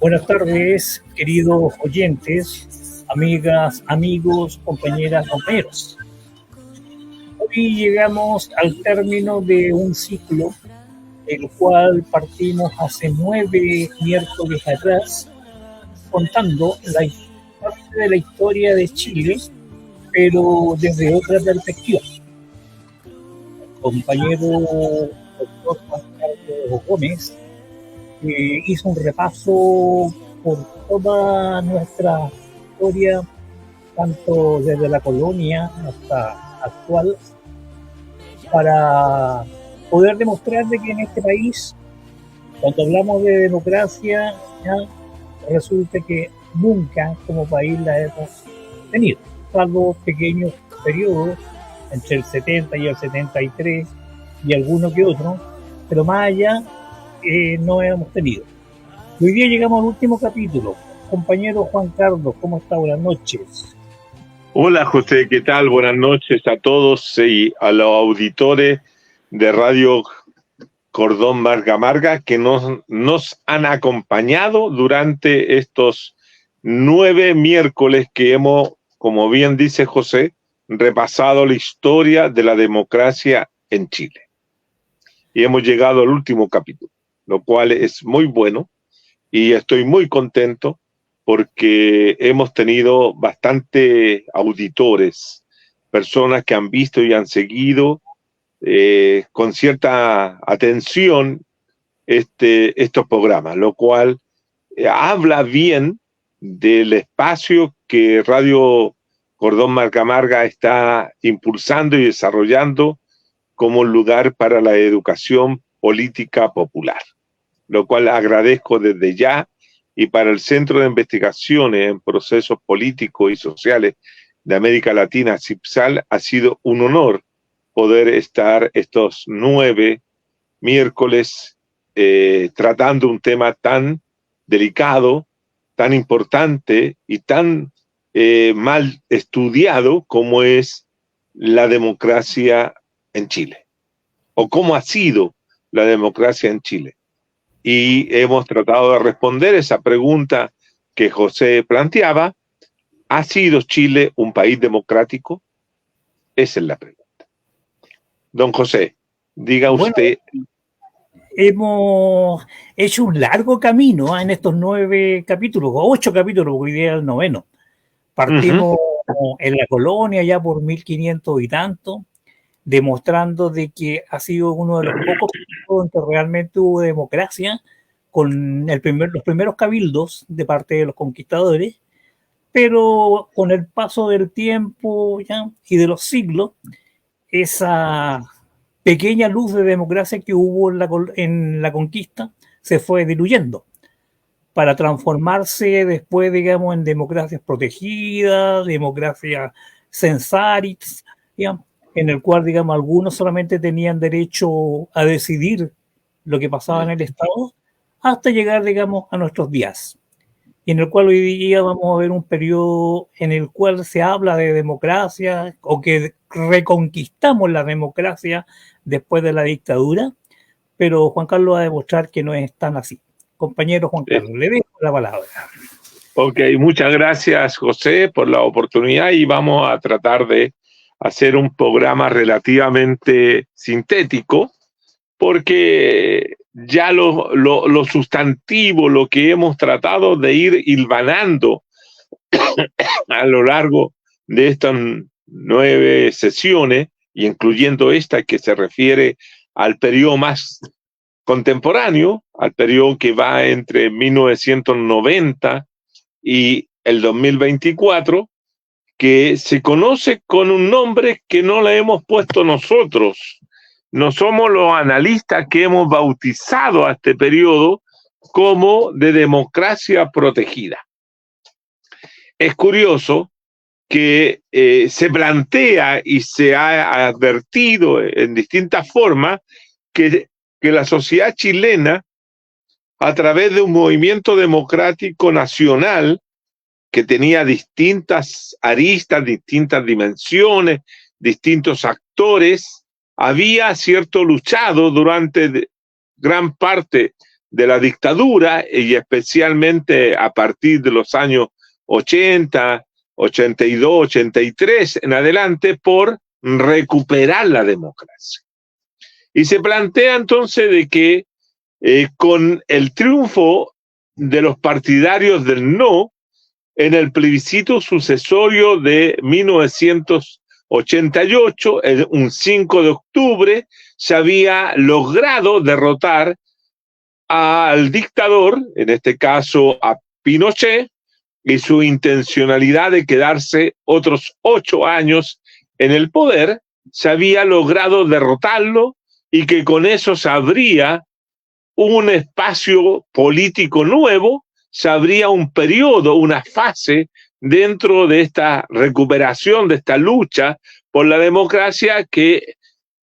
Buenas tardes, queridos oyentes, amigas, amigos, compañeras, compañeros. Hoy llegamos al término de un ciclo, el cual partimos hace 9 miércoles atrás, contando la parte de la historia de Chile, pero desde otra perspectiva. El compañero doctor Juan Carlos Gómez hizo un repaso por toda nuestra historia, tanto desde la colonia hasta actual, para poder demostrar de que en este país, cuando hablamos de democracia, ya resulta que nunca como país la hemos tenido, salvo pequeños periodos entre el 70 y el 73 y alguno que otro, pero más allá no hemos tenido. Hoy día llegamos al último capítulo. Compañero Juan Carlos, ¿cómo está? Buenas noches. Hola José, ¿qué tal? Buenas noches a todos y a los auditores de Radio Cordón Marga Marga que nos han acompañado durante estos 9 miércoles que hemos, como bien dice José, repasado la historia de la democracia en Chile. Y hemos llegado al último capítulo, lo cual es muy bueno y estoy muy contento porque hemos tenido bastante auditores, personas que han visto y han seguido con cierta atención estos programas, lo cual habla bien del espacio que Radio Cordón Marga Marga está impulsando y desarrollando como un lugar para la educación política popular, lo cual agradezco desde ya, y para el Centro de Investigaciones en Procesos Políticos y Sociales de América Latina, CIPSAL, ha sido un honor poder estar estos 9 miércoles tratando un tema tan delicado, tan importante y tan mal estudiado como es la democracia en Chile, o cómo ha sido la democracia en Chile. Y hemos tratado de responder esa pregunta que José planteaba. ¿Ha sido Chile un país democrático? Esa es la pregunta. Don José, diga usted. Bueno, hemos hecho un largo camino en estos 9 capítulos, 8 capítulos, porque hoy día es el 9º. Partimos en la colonia ya por 1500 y tanto, demostrando de que ha sido uno de los pocos en que realmente hubo democracia, con los primeros cabildos de parte de los conquistadores, pero con el paso del tiempo ya y de los siglos, esa pequeña luz de democracia que hubo en la conquista se fue diluyendo para transformarse después, digamos, en democracias protegidas, democracias censarias, digamos, en el cual, digamos, algunos solamente tenían derecho a decidir lo que pasaba en el Estado, hasta llegar, digamos, a nuestros días. Y en el cual hoy día vamos a ver un periodo en el cual se habla de democracia, o que reconquistamos la democracia después de la dictadura, pero Juan Carlos va a demostrar que no es tan así. Compañero Juan Carlos, le dejo la palabra. Ok, muchas gracias José por la oportunidad, y vamos a tratar de hacer un programa relativamente sintético, porque ya lo sustantivo, lo que hemos tratado de ir hilvanando a lo largo de estas 9 sesiones, y incluyendo esta que se refiere al periodo más contemporáneo, al periodo que va entre 1990 y el 2024, que se conoce con un nombre que no le hemos puesto nosotros. No somos los analistas que hemos bautizado a este periodo como de democracia protegida. Es curioso que se plantea y se ha advertido en distintas formas que la sociedad chilena, a través de un movimiento democrático nacional que tenía distintas aristas, distintas dimensiones, distintos actores, había luchado durante gran parte de la dictadura y especialmente a partir de los años 80, 82, 83 en adelante por recuperar la democracia. Y se plantea entonces de que con el triunfo de los partidarios del no en el plebiscito sucesorio de 1988, un 5 de octubre, se había logrado derrotar al dictador, en este caso a Pinochet, y su intencionalidad de quedarse otros 8 años en el poder, se había logrado derrotarlo y que con eso se abría un espacio político nuevo, se abría un periodo, una fase dentro de esta recuperación, de esta lucha por la democracia que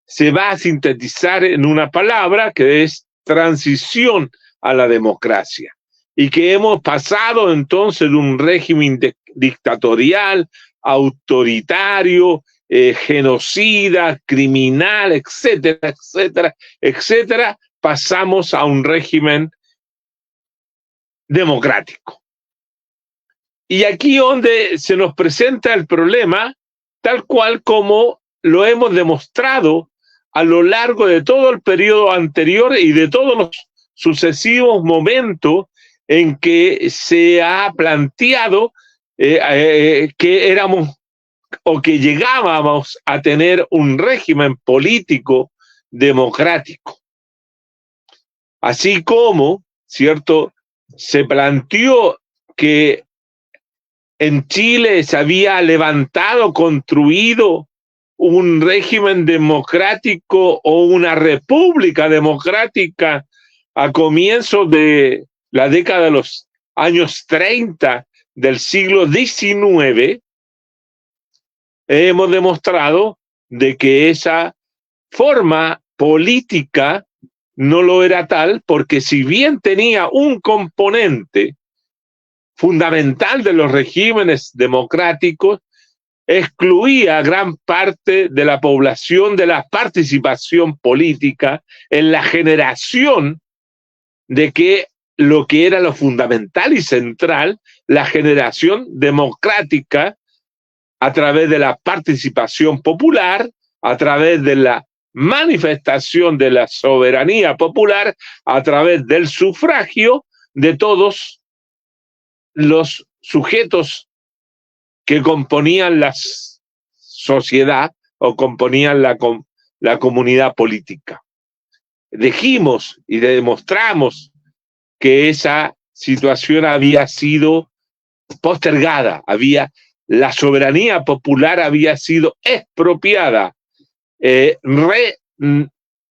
se va a sintetizar en una palabra que es transición a la democracia. Y que hemos pasado entonces de un régimen dictatorial, autoritario, genocida, criminal, etcétera, etcétera, etcétera, pasamos a un régimen democrático. Y aquí donde se nos presenta el problema, tal cual como lo hemos demostrado a lo largo de todo el periodo anterior y de todos los sucesivos momentos en que se ha planteado que éramos o que llegábamos a tener un régimen político democrático. Así como, ¿cierto?, se planteó que en Chile se había levantado, construido un régimen democrático o una república democrática a comienzos de la década de los años 30 del siglo XIX, hemos demostrado de que esa forma política no lo era tal, porque si bien tenía un componente fundamental de los regímenes democráticos, excluía gran parte de la población de la participación política en la generación de que lo que era lo fundamental y central, la generación democrática a través de la participación popular, a través de la manifestación de la soberanía popular, a través del sufragio de todos los sujetos que componían la sociedad o componían la comunidad política. Dijimos y demostramos que esa situación había sido postergada, la soberanía popular había sido expropiada,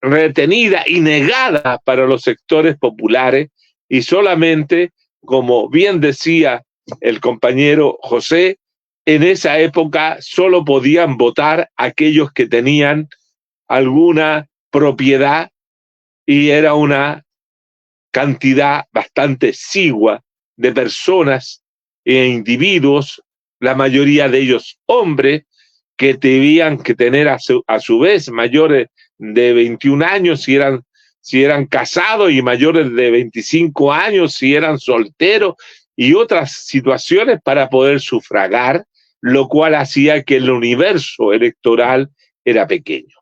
retenida y negada para los sectores populares, y solamente, como bien decía el compañero José, en esa época solo podían votar aquellos que tenían alguna propiedad, y era una cantidad bastante exigua de personas e individuos, la mayoría de ellos hombres, que tenían que tener a su vez mayores de 21 años si eran casados, y mayores de 25 años si eran solteros, y otras situaciones para poder sufragar, lo cual hacía que el universo electoral era pequeño.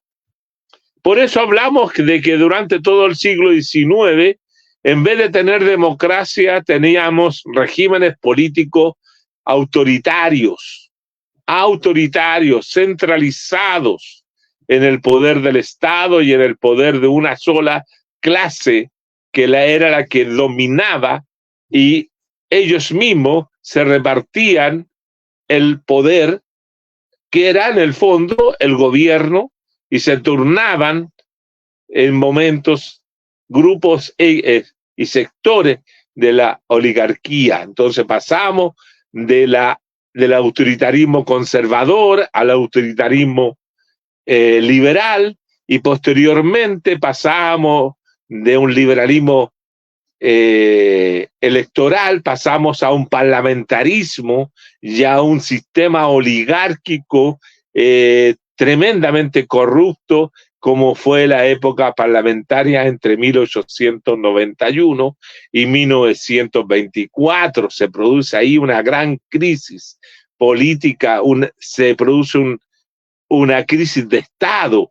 Por eso hablamos de que durante todo el siglo XIX, en vez de tener democracia, teníamos regímenes políticos autoritarios, centralizados en el poder del Estado y en el poder de una sola clase que era la que dominaba, y ellos mismos se repartían el poder, que era en el fondo el gobierno, y se turnaban en momentos grupos y sectores de la oligarquía. Entonces pasamos del autoritarismo conservador al autoritarismo liberal, y posteriormente pasamos de un liberalismo electoral, pasamos a un parlamentarismo y a un sistema oligárquico tremendamente corrupto, como fue la época parlamentaria entre 1891 y 1924. Se produce ahí una gran crisis política, se produce una crisis de Estado.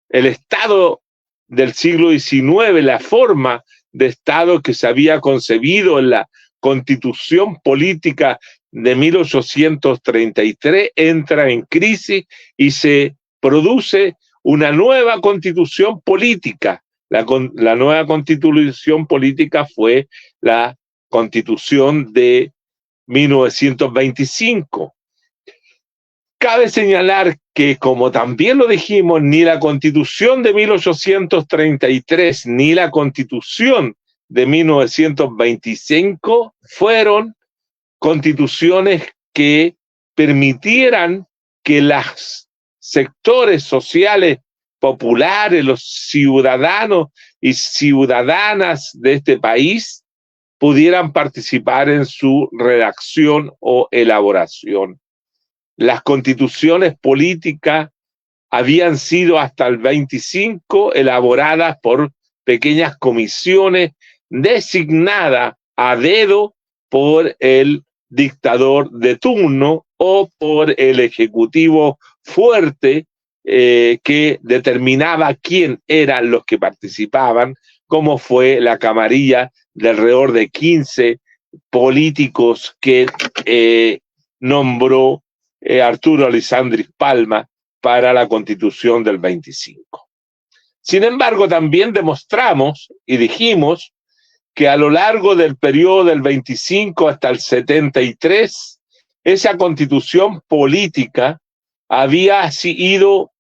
El Estado del siglo XIX, la forma de Estado que se había concebido en la Constitución Política de 1833, entra en crisis y se produce una nueva Constitución Política. La nueva Constitución Política fue la Constitución de 1925. Cabe señalar que, como también lo dijimos, ni la Constitución de 1833 ni la Constitución de 1925 fueron constituciones que permitieran que los sectores sociales populares, los ciudadanos y ciudadanas de este país, pudieran participar en su redacción o elaboración. Las constituciones políticas habían sido hasta el 25 elaboradas por pequeñas comisiones designadas a dedo por el dictador de turno o por el ejecutivo fuerte que determinaba quién eran los que participaban, como fue la camarilla de alrededor de 15 políticos que nombró Arturo Alessandri Palma para la Constitución del 25. Sin embargo, también demostramos y dijimos que a lo largo del periodo del 25 hasta el 73, esa Constitución política había ido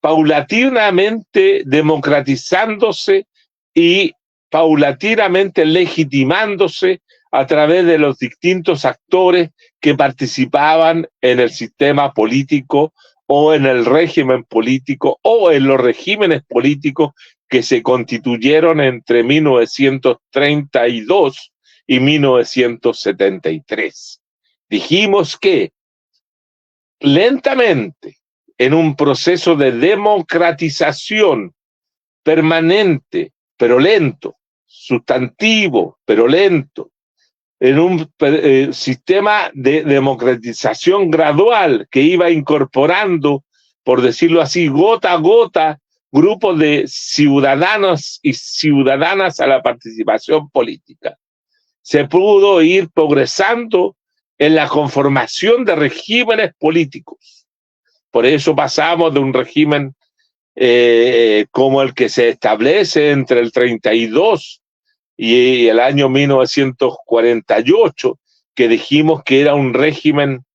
paulatinamente democratizándose y paulatinamente legitimándose a través de los distintos actores que participaban en el sistema político o en el régimen político o en los regímenes políticos que se constituyeron entre 1932 y 1973. Dijimos que lentamente, en un proceso de democratización permanente, pero lento, sustantivo, pero lento, en un sistema de democratización gradual que iba incorporando, por decirlo así, gota a gota, grupos de ciudadanos y ciudadanas a la participación política. Se pudo ir progresando en la conformación de regímenes políticos. Por eso pasamos de un régimen como el que se establece entre el 32 y el año 1948, que dijimos que era un régimen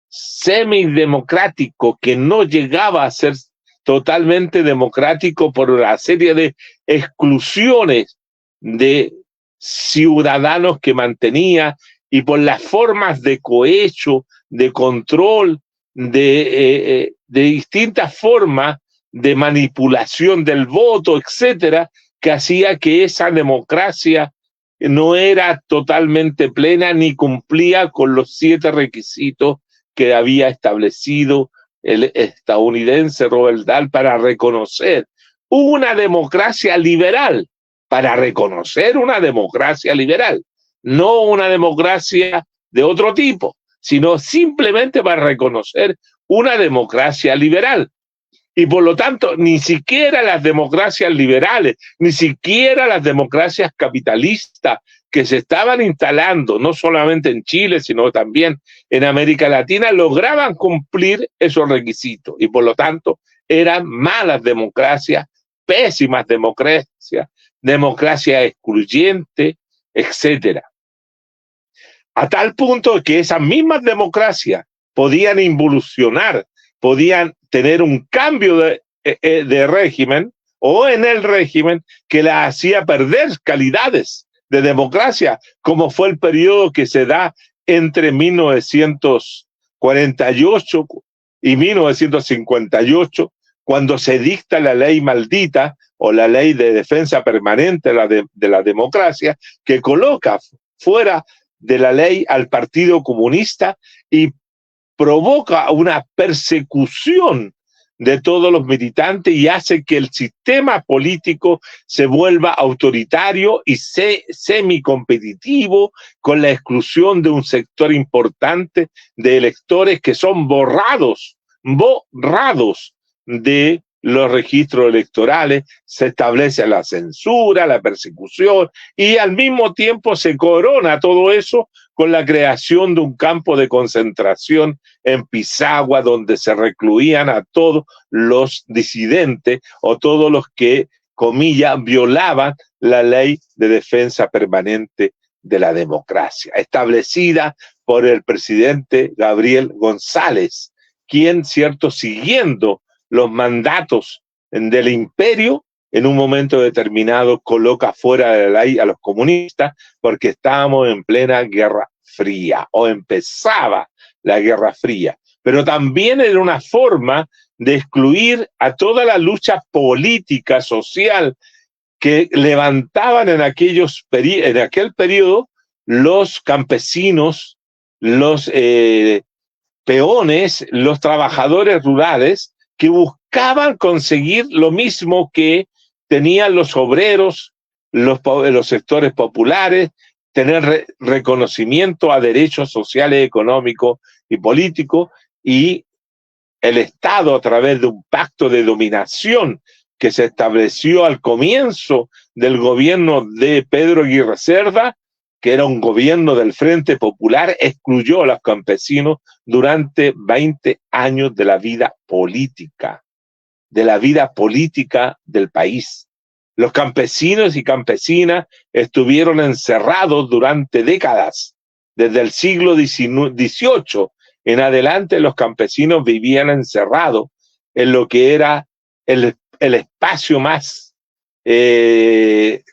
semidemocrático, que no llegaba a ser totalmente democrático por la serie de exclusiones de ciudadanos que mantenía y por las formas de cohecho, de control, de distintas formas de manipulación del voto, etcétera, que hacía que esa democracia no era totalmente plena ni cumplía con los 7 requisitos que había establecido el estadounidense Roald Dahl para reconocer una democracia liberal, para reconocer una democracia liberal, no una democracia de otro tipo, sino simplemente para reconocer una democracia liberal. Y por lo tanto, ni siquiera las democracias liberales, ni siquiera las democracias capitalistas que se estaban instalando, no solamente en Chile, sino también en América Latina, lograban cumplir esos requisitos. Y por lo tanto, eran malas democracias, pésimas democracias, democracia excluyente, etcétera. A tal punto que esas mismas democracias podían involucionar, podían tener un cambio de régimen o en el régimen que la hacía perder calidades de democracia, como fue el periodo que se da entre 1948 y 1958, cuando se dicta la ley maldita o la ley de defensa permanente de la democracia, que coloca fuera de la ley al Partido Comunista y provoca una persecución de todos los militantes y hace que el sistema político se vuelva autoritario y semicompetitivo, con la exclusión de un sector importante de electores que son borrados de los registros electorales. Se establece la censura, la persecución, y al mismo tiempo se corona todo eso con la creación de un campo de concentración en Pisagua, donde se recluían a todos los disidentes o todos los que, comillas, violaban la ley de defensa permanente de la democracia, establecida por el presidente Gabriel González, quien, cierto, siguiendo los mandatos del imperio, en un momento determinado coloca fuera de la ley a los comunistas, porque estábamos en plena Guerra Fría, o empezaba la Guerra Fría. Pero también era una forma de excluir a toda la lucha política, social, que levantaban en aquel periodo los campesinos, los peones, los trabajadores rurales, que buscaban conseguir lo mismo que tenían los obreros, los sectores populares, tener reconocimiento a derechos sociales, económicos y políticos, y el Estado, a través de un pacto de dominación que se estableció al comienzo del gobierno de Pedro Aguirre Cerda, que era un gobierno del Frente Popular, excluyó a los campesinos durante 20 años de la vida política del país. Los campesinos y campesinas estuvieron encerrados durante décadas. Desde el siglo XVIII en adelante, los campesinos vivían encerrados en lo que era el espacio más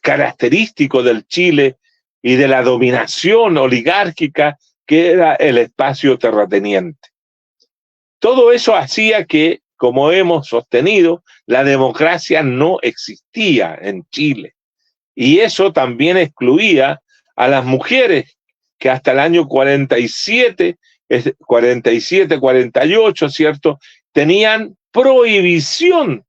característico del Chile y de la dominación oligárquica, que era el espacio terrateniente. Todo eso hacía que, como hemos sostenido, la democracia no existía en Chile. Y eso también excluía a las mujeres, que hasta el año 47, 48, ¿cierto?, tenían prohibición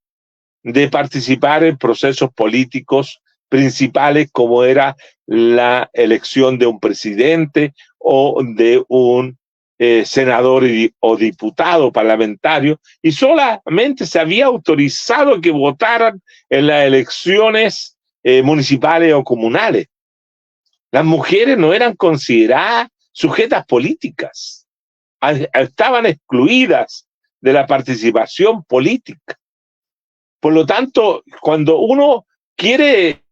de participar en procesos políticos principales, como era la elección de un presidente o de un senador o diputado parlamentario, y solamente se había autorizado que votaran en las elecciones municipales o comunales. Las mujeres no eran consideradas sujetas políticas, estaban excluidas de la participación política. Por lo tanto, cuando uno quiere,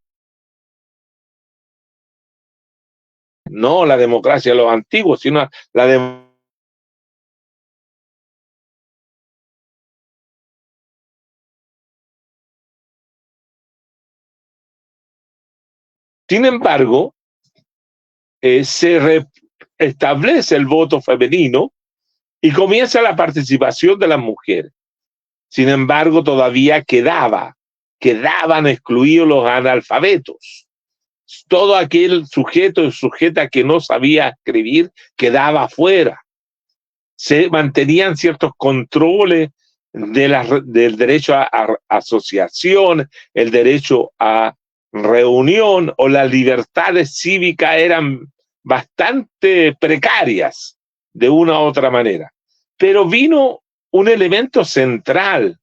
no la democracia de los antiguos, sino la democracia. Sin embargo, se establece el voto femenino y comienza la participación de las mujeres. Sin embargo, todavía quedaban excluidos los analfabetos. Todo aquel sujeto y sujeta que no sabía escribir quedaba afuera. Se mantenían ciertos controles del derecho a asociación, el derecho a reunión o las libertades cívicas eran bastante precarias de una u otra manera. Pero vino un elemento central,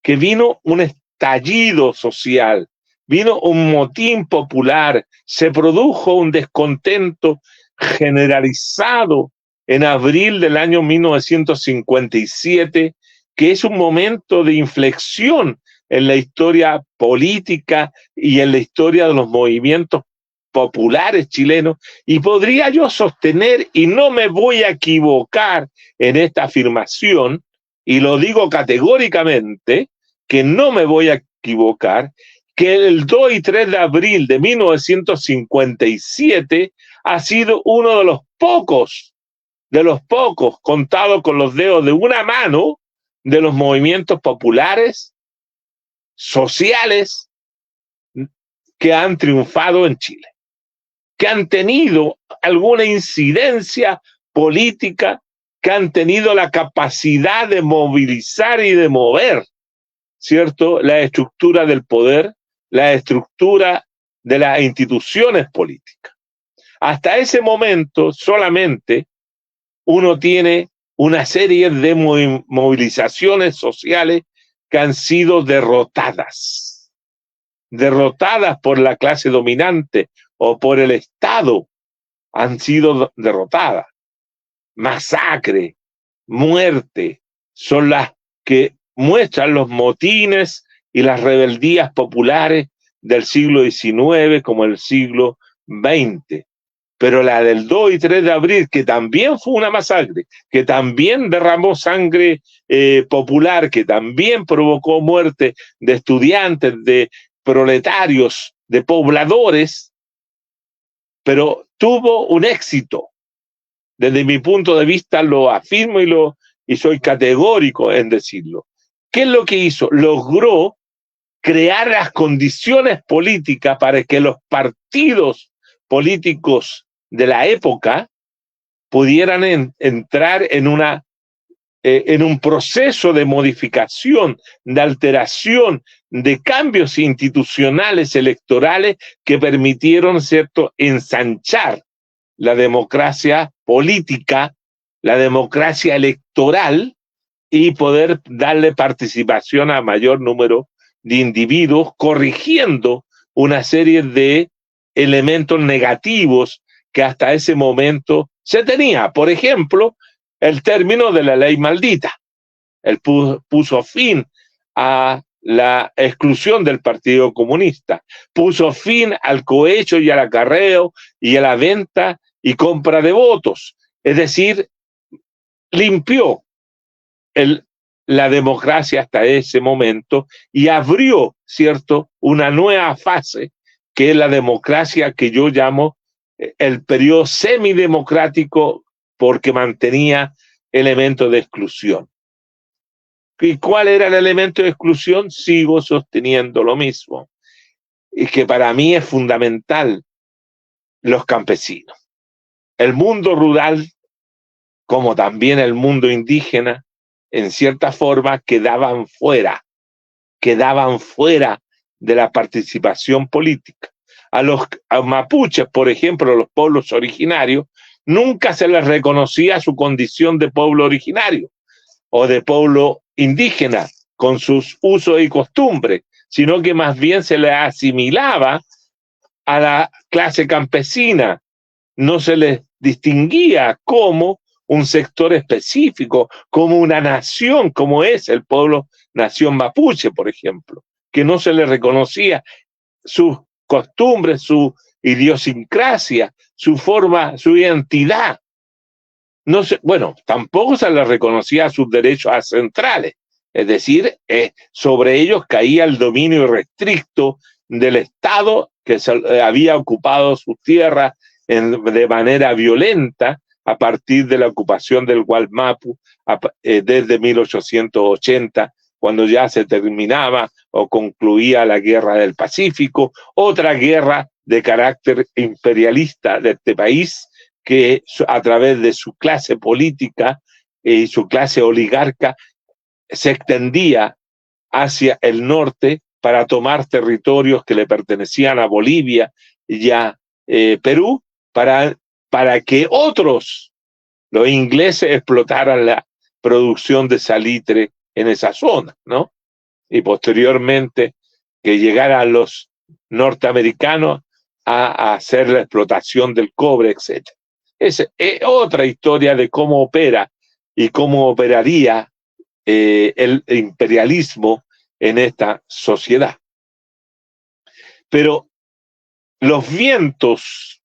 que vino un estallido social, vino un motín popular, se produjo un descontento generalizado en abril del año 1957, que es un momento de inflexión en la historia política y en la historia de los movimientos populares chilenos, y podría yo sostener, y no me voy a equivocar en esta afirmación, y lo digo categóricamente, que no me voy a equivocar, que el 2 y 3 de abril de 1957 ha sido uno de los pocos, contados con los dedos de una mano, de los movimientos populares, sociales, que han triunfado en Chile, que han tenido alguna incidencia política que han tenido la capacidad de movilizar y de mover, ¿cierto?, la estructura del poder, la estructura de las instituciones políticas. Hasta ese momento solamente uno tiene una serie de movilizaciones sociales que han sido derrotadas por la clase dominante o por el Estado, han sido derrotadas. Masacre, muerte, son las que muestran los motines y las rebeldías populares del siglo XIX como el siglo XX. Pero la del 2 y 3 de abril, que también fue una masacre, que también derramó sangre popular, que también provocó muerte de estudiantes, de proletarios, de pobladores, pero tuvo un éxito. Desde mi punto de vista lo afirmo y soy categórico en decirlo. ¿Qué es lo que hizo? Logró crear las condiciones políticas para que los partidos políticos de la época pudieran entrar en un proceso de modificación, de alteración, de cambios institucionales electorales que permitieron, ¿cierto?, ensanchar la democracia política, la democracia electoral y poder darle participación a mayor número de individuos, corrigiendo una serie de elementos negativos que hasta ese momento se tenía. Por ejemplo, el término de la ley maldita. Él puso fin a la exclusión del Partido Comunista, puso fin al cohecho y al acarreo y a la venta y compra de votos. Es decir, limpió la democracia hasta ese momento y abrió, ¿cierto?, una nueva fase, que es la democracia que yo llamo el periodo semidemocrático, porque mantenía elementos de exclusión. ¿Y cuál era el elemento de exclusión? Sigo sosteniendo lo mismo, y que para mí es fundamental: los campesinos. El mundo rural, como también el mundo indígena, en cierta forma quedaban fuera de la participación política. A los mapuches, por ejemplo, los pueblos originarios, nunca se les reconocía su condición de pueblo originario o de pueblo indígena con sus usos y costumbres, sino que más bien se les asimilaba a la clase campesina, no se les distinguía como un sector específico, como una nación, como es el pueblo nación mapuche, por ejemplo, que no se le reconocía sus costumbres, su idiosincrasia, su forma, su identidad. No se, bueno, tampoco se le reconocía sus derechos ancestrales, es decir, sobre ellos caía el dominio irrestricto del Estado que había ocupado sus tierras de manera violenta a partir de la ocupación del Gualmapu desde 1880, cuando ya se terminaba o concluía la Guerra del Pacífico, otra guerra de carácter imperialista de este país, que a través de su clase política y su clase oligarca se extendía hacia el norte para tomar territorios que le pertenecían a Bolivia y a Perú, para que otros, los ingleses, explotaran la producción de salitre en esa zona, ¿no? Y posteriormente que llegaran los norteamericanos a hacer la explotación del cobre, etc. Es otra historia de cómo opera y cómo operaría el imperialismo en esta sociedad. Pero los vientos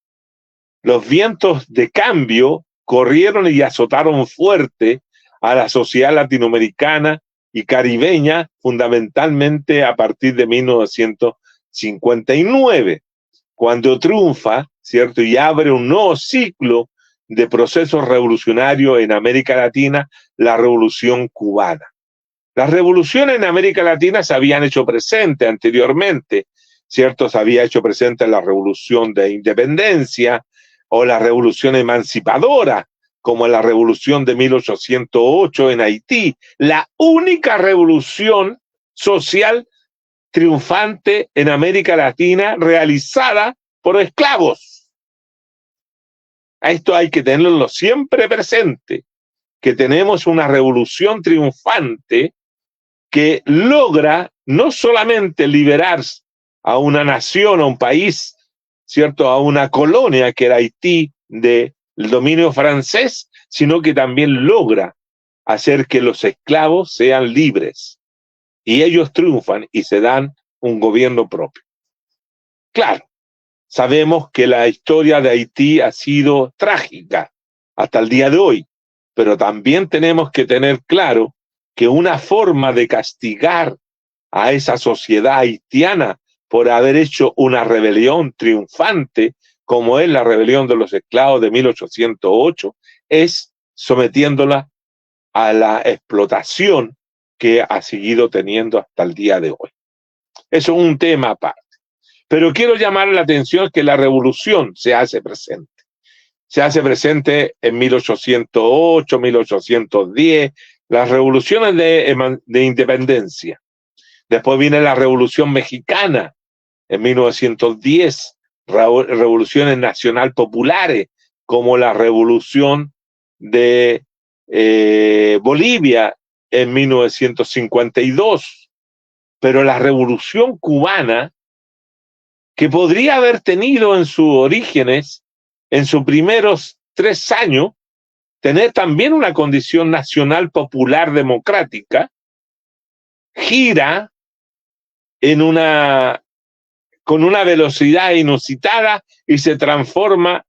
de cambio corrieron y azotaron fuerte a la sociedad latinoamericana y caribeña, fundamentalmente a partir de 1959, cuando triunfa, ¿cierto?, y abre un nuevo ciclo de procesos revolucionarios en América Latina, la Revolución Cubana. Las revoluciones en América Latina se habían hecho presentes anteriormente, ¿cierto? Se había hecho presente la Revolución de Independencia o la Revolución Emancipadora, como en la revolución de 1808 en Haití, la única revolución social triunfante en América Latina realizada por esclavos. A esto hay que tenerlo siempre presente, que tenemos una revolución triunfante que logra no solamente liberar a una nación, a un país, ¿cierto?, a una colonia que era Haití del dominio francés, sino que también logra hacer que los esclavos sean libres. Y ellos triunfan y se dan un gobierno propio. Claro, sabemos que la historia de Haití ha sido trágica hasta el día de hoy, pero también tenemos que tener claro que una forma de castigar a esa sociedad haitiana por haber hecho una rebelión triunfante, como es la rebelión de los esclavos de 1808, es sometiéndola a la explotación que ha seguido teniendo hasta el día de hoy. Eso es un tema aparte. Pero quiero llamar la atención que la revolución se hace presente. Se hace presente en 1808, 1810, las revoluciones de independencia. Después viene la Revolución Mexicana en 1910, revoluciones nacional populares, como la Revolución de Bolivia en 1952. Pero la Revolución Cubana, que podría haber tenido en sus orígenes, en sus primeros 3 años, tener también una condición nacional popular democrática, gira con una velocidad inusitada y se transforma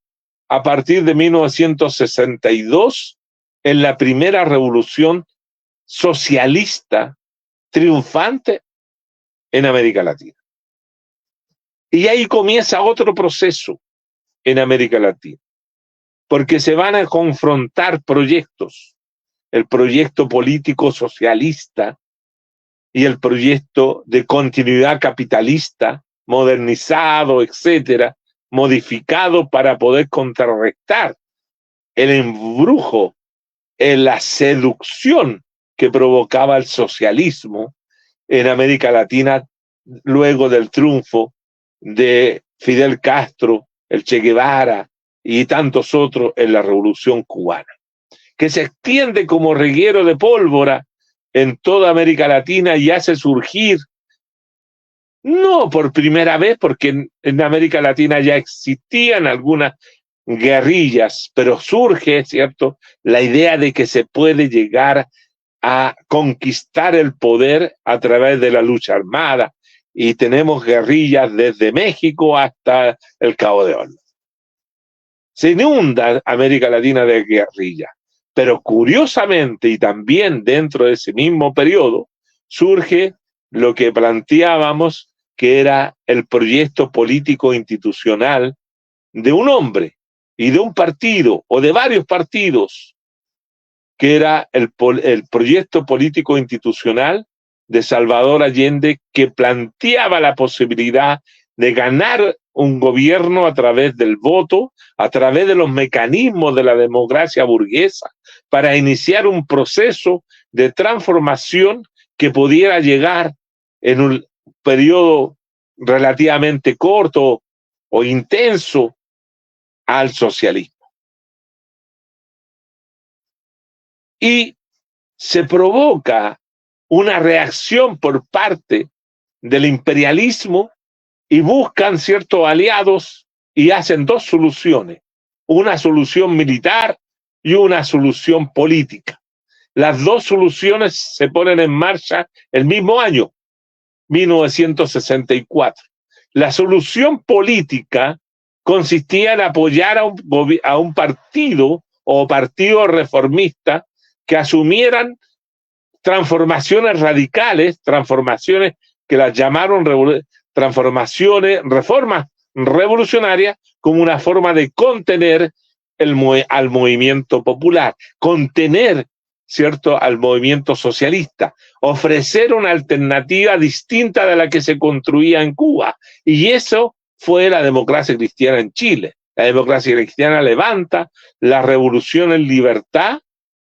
a partir de 1962 en la primera revolución socialista triunfante en América Latina. Y ahí comienza otro proceso en América Latina, porque se van a confrontar proyectos, el proyecto político socialista y el proyecto de continuidad capitalista, modernizado, etcétera, modificado para poder contrarrestar el embrujo, la seducción que provocaba el socialismo en América Latina luego del triunfo de Fidel Castro, el Che Guevara y tantos otros en la Revolución Cubana, que se extiende como reguero de pólvora en toda América Latina y hace surgir, no por primera vez, porque en América Latina ya existían algunas guerrillas, pero surge, ¿cierto?, la idea de que se puede llegar a conquistar el poder a través de la lucha armada, y tenemos guerrillas desde México hasta el Cabo de Hornos. Se inunda América Latina de guerrillas, pero curiosamente y también dentro de ese mismo periodo surge lo que planteábamos, que era el proyecto político institucional de un hombre y de un partido o de varios partidos, que era el proyecto político institucional de Salvador Allende, que planteaba la posibilidad de ganar un gobierno a través del voto, a través de los mecanismos de la democracia burguesa, para iniciar un proceso de transformación que pudiera llegar en un periodo relativamente corto o intenso al socialismo. Y se provoca una reacción por parte del imperialismo y buscan ciertos aliados y hacen 2 soluciones, una solución militar y una solución política. Las 2 soluciones se ponen en marcha el mismo año, 1964. La solución política consistía en apoyar a un partido o partido reformista que asumieran transformaciones radicales, transformaciones que las llamaron reformas revolucionarias, como una forma de contener al movimiento popular, contener, ¿cierto?, al movimiento socialista, ofrecer una alternativa distinta de la que se construía en Cuba. Y eso fue la democracia cristiana en Chile, La democracia cristiana levanta la revolución en libertad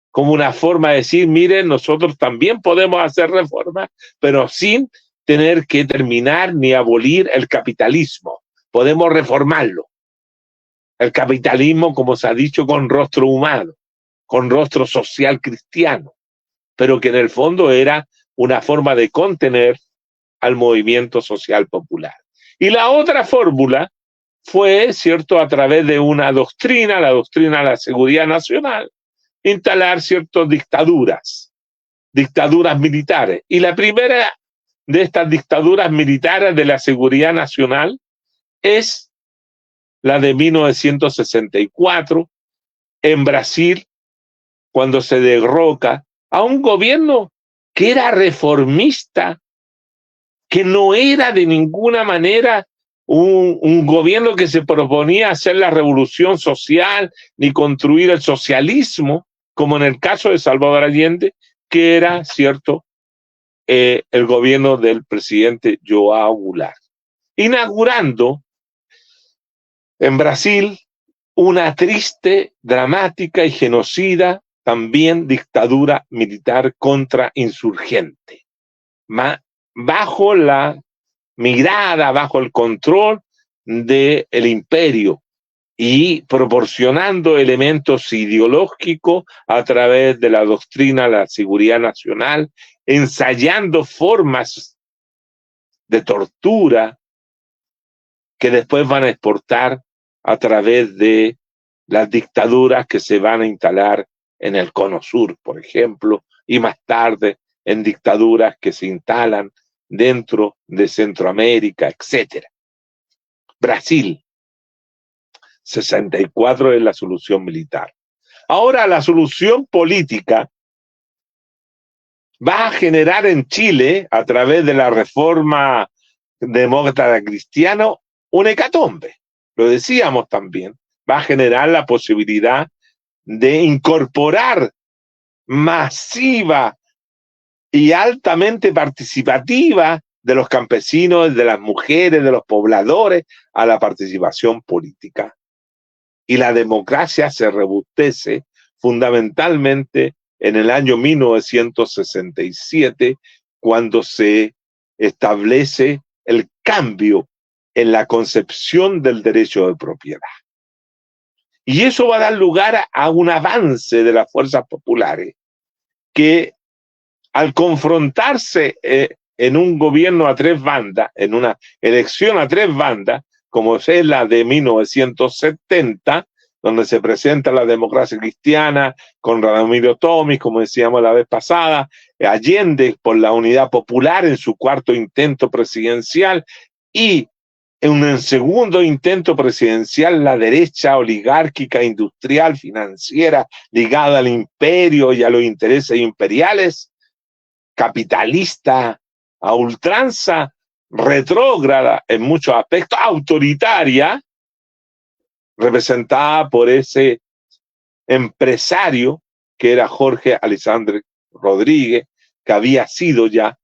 como una forma de decir, miren, nosotros también podemos hacer reformas, pero sin tener que terminar ni abolir el capitalismo. Podemos reformarlo. El capitalismo, como se ha dicho, con rostro humano, con rostro social cristiano, pero que en el fondo era una forma de contener al movimiento social popular. Y la otra fórmula fue, cierto, a través de una doctrina, la doctrina de la seguridad nacional, instalar ciertas dictaduras militares. Y la primera de estas dictaduras militares de la seguridad nacional es la de 1964 en Brasil, cuando se derroca a un gobierno que era reformista, que no era de ninguna manera un gobierno que se proponía hacer la revolución social ni construir el socialismo, como en el caso de Salvador Allende, que era, cierto, el gobierno del presidente João Goulart, inaugurando en Brasil una triste, dramática y genocida también dictadura militar contra insurgente, bajo la mirada, bajo el control del imperio y proporcionando elementos ideológicos a través de la doctrina de la seguridad nacional, ensayando formas de tortura que después van a exportar a través de las dictaduras que se van a instalar en el Cono Sur, por ejemplo, y más tarde en dictaduras que se instalan dentro de Centroamérica, etc. Brasil, 64 es la solución militar. Ahora la solución política va a generar en Chile, a través de la reforma demócrata cristiana, un hecatombe. Lo decíamos también, va a generar la posibilidad de incorporar masiva y altamente participativa de los campesinos, de las mujeres, de los pobladores a la participación política. Y la democracia se robustece fundamentalmente en el año 1967, cuando se establece el cambio en la concepción del derecho de propiedad. Y eso va a dar lugar a un avance de las fuerzas populares que, al confrontarse en un gobierno a tres bandas, en una elección a tres bandas, como es la de 1970, donde se presenta la democracia cristiana con Ramiro Tomis, como decíamos la vez pasada, Allende por la Unidad Popular en su cuarto intento presidencial, y en un segundo intento presidencial la derecha oligárquica, industrial, financiera, ligada al imperio y a los intereses imperiales, capitalista a ultranza, retrógrada en muchos aspectos, autoritaria, representada por ese empresario que era Jorge Alessandro Rodríguez, que había sido ya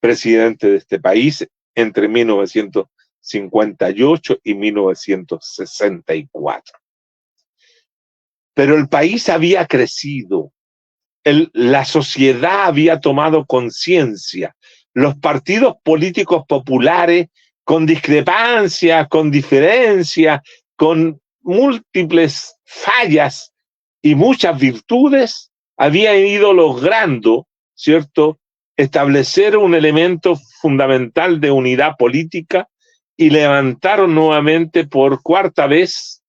presidente de este país entre 1958 y 1964. Pero el país había crecido, la sociedad había tomado conciencia, los partidos políticos populares, con discrepancias, con diferencias, con múltiples fallas y muchas virtudes, habían ido logrando, ¿cierto?, establecer un elemento fundamental de unidad política y levantaron nuevamente por cuarta vez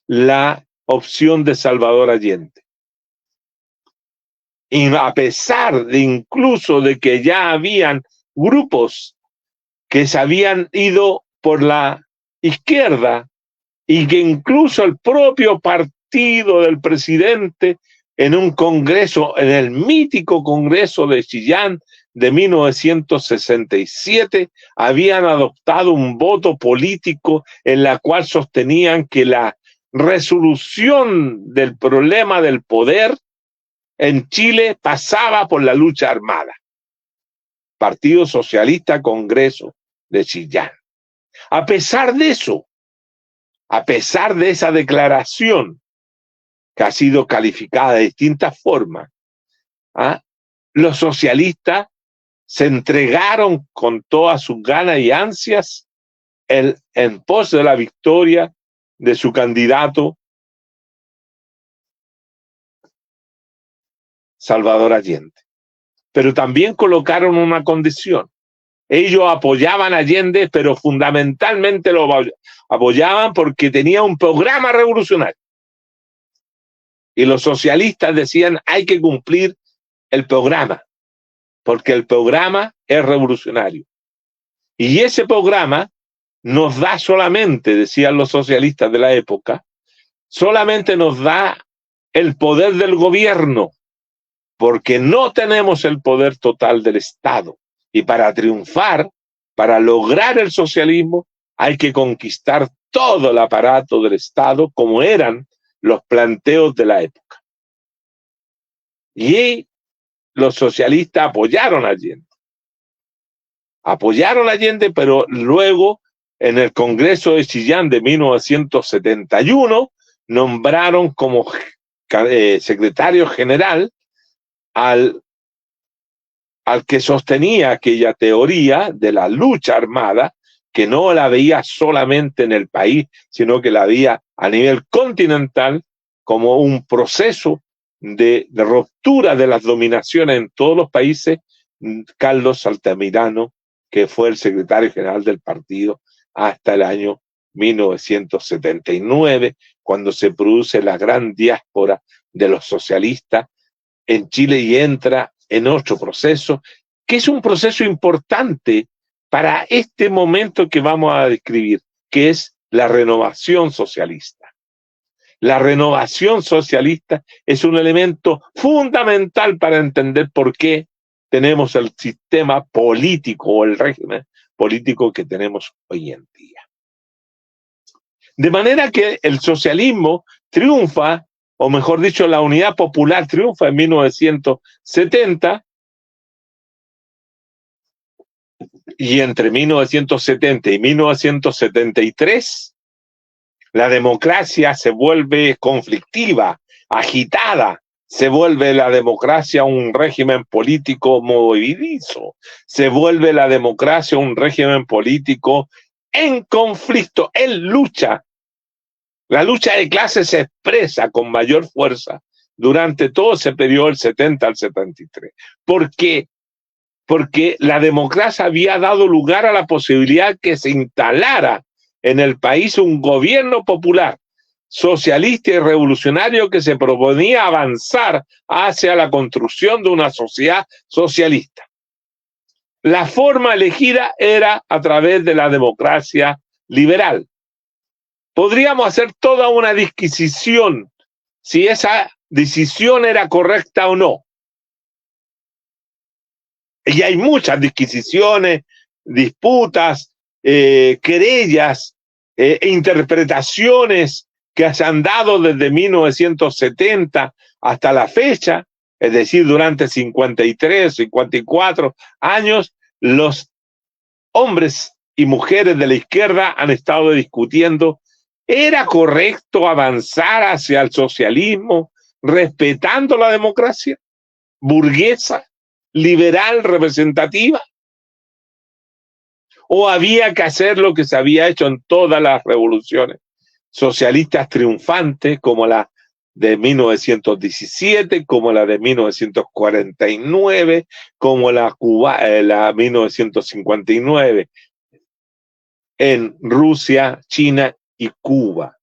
la opción de Salvador Allende. Y a pesar de incluso de que ya habían grupos que se habían ido por la izquierda y que incluso el propio partido del presidente en un congreso, en el mítico congreso de Chillán de 1967, habían adoptado un voto político en la cual sostenían que la resolución del problema del poder en Chile pasaba por la lucha armada. Partido Socialista, Congreso de Chillán. A pesar de eso, a pesar de esa declaración que ha sido calificada de distintas formas, los socialistas se entregaron con todas sus ganas y ansias en pos de la victoria de su candidato Salvador Allende. Pero también colocaron una condición. Ellos apoyaban a Allende, pero fundamentalmente lo apoyaban porque tenía un programa revolucionario. Y los socialistas decían, hay que cumplir el programa, porque el programa es revolucionario. Y ese programa nos da solamente, decían los socialistas de la época, solamente nos da el poder del gobierno, porque no tenemos el poder total del Estado. Y para triunfar, para lograr el socialismo, hay que conquistar todo el aparato del Estado, como eran los planteos de la época. Y los socialistas apoyaron a Allende. Apoyaron a Allende, pero luego, en el Congreso de Chillán de 1971, nombraron como secretario general al que sostenía aquella teoría de la lucha armada, que no la veía solamente en el país, sino que la veía a nivel continental como un proceso de ruptura de las dominaciones en todos los países. Carlos Altamirano, que fue el secretario general del partido hasta el año 1979, cuando se produce la gran diáspora de los socialistas en Chile y entra en otro proceso, que es un proceso importante para este momento que vamos a describir, que es la renovación socialista. La renovación socialista es un elemento fundamental para entender por qué tenemos el sistema político o el régimen político que tenemos hoy en día. De manera que el socialismo triunfa, o mejor dicho, la unidad popular triunfa en 1970, y entre 1970 y 1973, la democracia se vuelve conflictiva, agitada, se vuelve la democracia un régimen político movedizo, se vuelve la democracia un régimen político en conflicto, en lucha. La lucha de clases se expresa con mayor fuerza durante todo ese periodo del 70 al 73. ¿Por qué? Porque la democracia había dado lugar a la posibilidad que se instalara en el país un gobierno popular, socialista y revolucionario que se proponía avanzar hacia la construcción de una sociedad socialista. La forma elegida era a través de la democracia liberal. Podríamos hacer toda una disquisición si esa decisión era correcta o no. Y hay muchas disquisiciones, disputas, querellas, interpretaciones que se han dado desde 1970 hasta la fecha, es decir, durante 53, 54 años, los hombres y mujeres de la izquierda han estado discutiendo, ¿era correcto avanzar hacia el socialismo respetando la democracia burguesa, liberal, representativa? ¿O había que hacer lo que se había hecho en todas las revoluciones socialistas triunfantes, como la de 1917, como la de 1949, como la 1959 en Rusia, China y Cuba?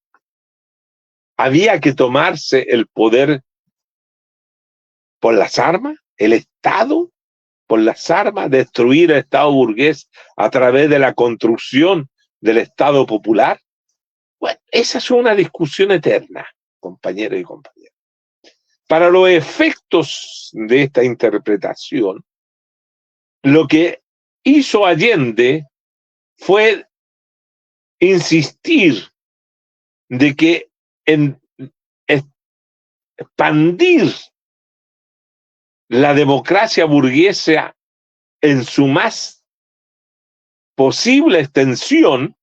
¿Había que tomarse el poder por las armas, el Estado por las armas, destruir el Estado burgués a través de la construcción del Estado popular? Bueno, esa es una discusión eterna, compañeros y compañeras. Para los efectos de esta interpretación, lo que hizo Allende fue insistir de que en expandir la democracia burguesa en su más posible extensión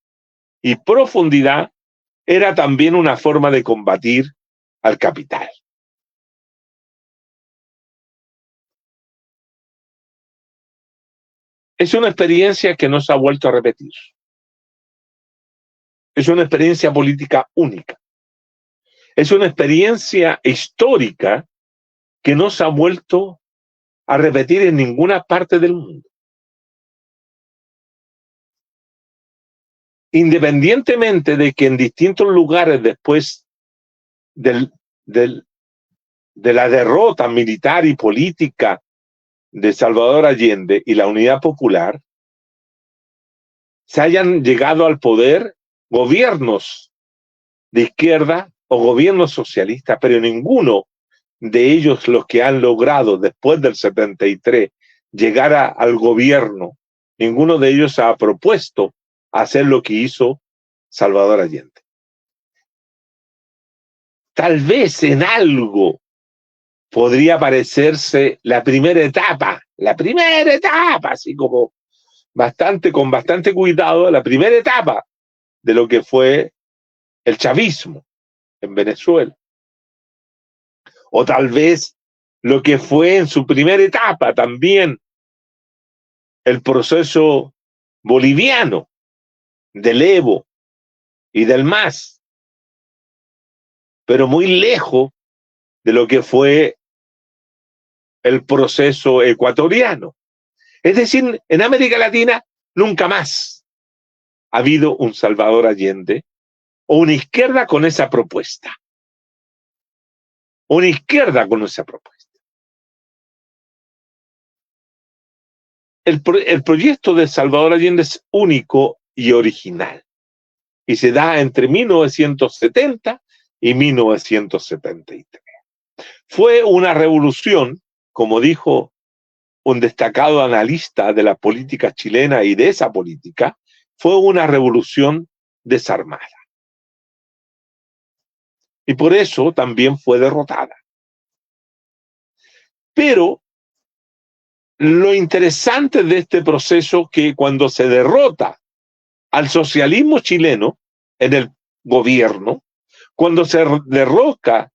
y profundidad era también una forma de combatir al capital. Es una experiencia que no se ha vuelto a repetir. Es una experiencia política única. Es una experiencia histórica que no se ha vuelto a repetir en ninguna parte del mundo. Independientemente de que en distintos lugares después de la derrota militar y política de Salvador Allende y la Unidad Popular, se hayan llegado al poder gobiernos de izquierda o gobiernos socialistas, pero ninguno de ellos, los que han logrado después del 73 llegar al gobierno, ninguno de ellos ha propuesto hacer lo que hizo Salvador Allende. Tal vez en algo podría parecerse la primera etapa, así como con bastante cuidado, la primera etapa de lo que fue el chavismo en Venezuela. O tal vez lo que fue en su primera etapa también el proceso boliviano del Evo y del MAS, pero muy lejos de lo que fue el proceso ecuatoriano. Es decir, en América Latina nunca más ha habido un Salvador Allende o una izquierda con esa propuesta. Una izquierda con esa propuesta. El proyecto de Salvador Allende es único y original y se da entre 1970 y 1973. Fue una revolución, como dijo un destacado analista de la política chilena y de esa política, fue una revolución desarmada. Y por eso también fue derrotada. Pero lo interesante de este proceso que cuando se derrota al socialismo chileno en el gobierno, cuando se derroca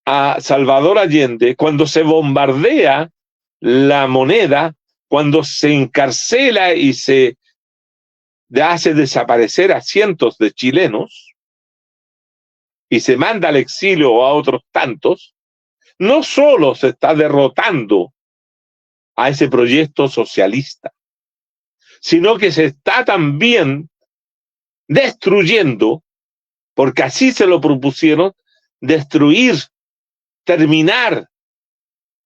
a Salvador Allende, cuando se bombardea la moneda, cuando se encarcela y se hace desaparecer a cientos de chilenos y se manda al exilio a otros tantos, no solo se está derrotando a ese proyecto socialista, sino que se está también destruyendo, porque así se lo propusieron, destruir, terminar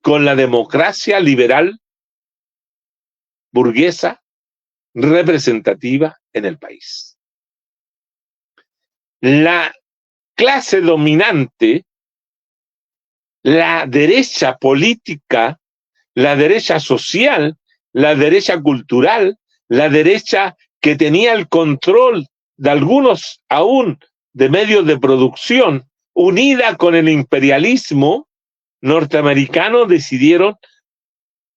con la democracia liberal burguesa representativa en el país. La clase dominante, la derecha política, la derecha social, la derecha cultural, la derecha que tenía el control de algunos aún de medios de producción, unida con el imperialismo norteamericano, decidieron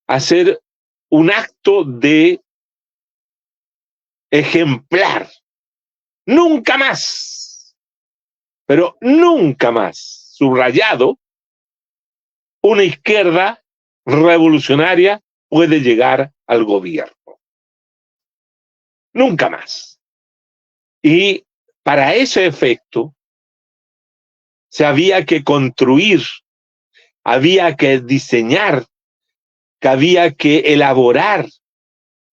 hacer un acto de ejemplar. Nunca más, pero nunca más, subrayado, una izquierda revolucionaria puede llegar al gobierno. Nunca más. Y para ese efecto se había que construir, había que diseñar, que había que elaborar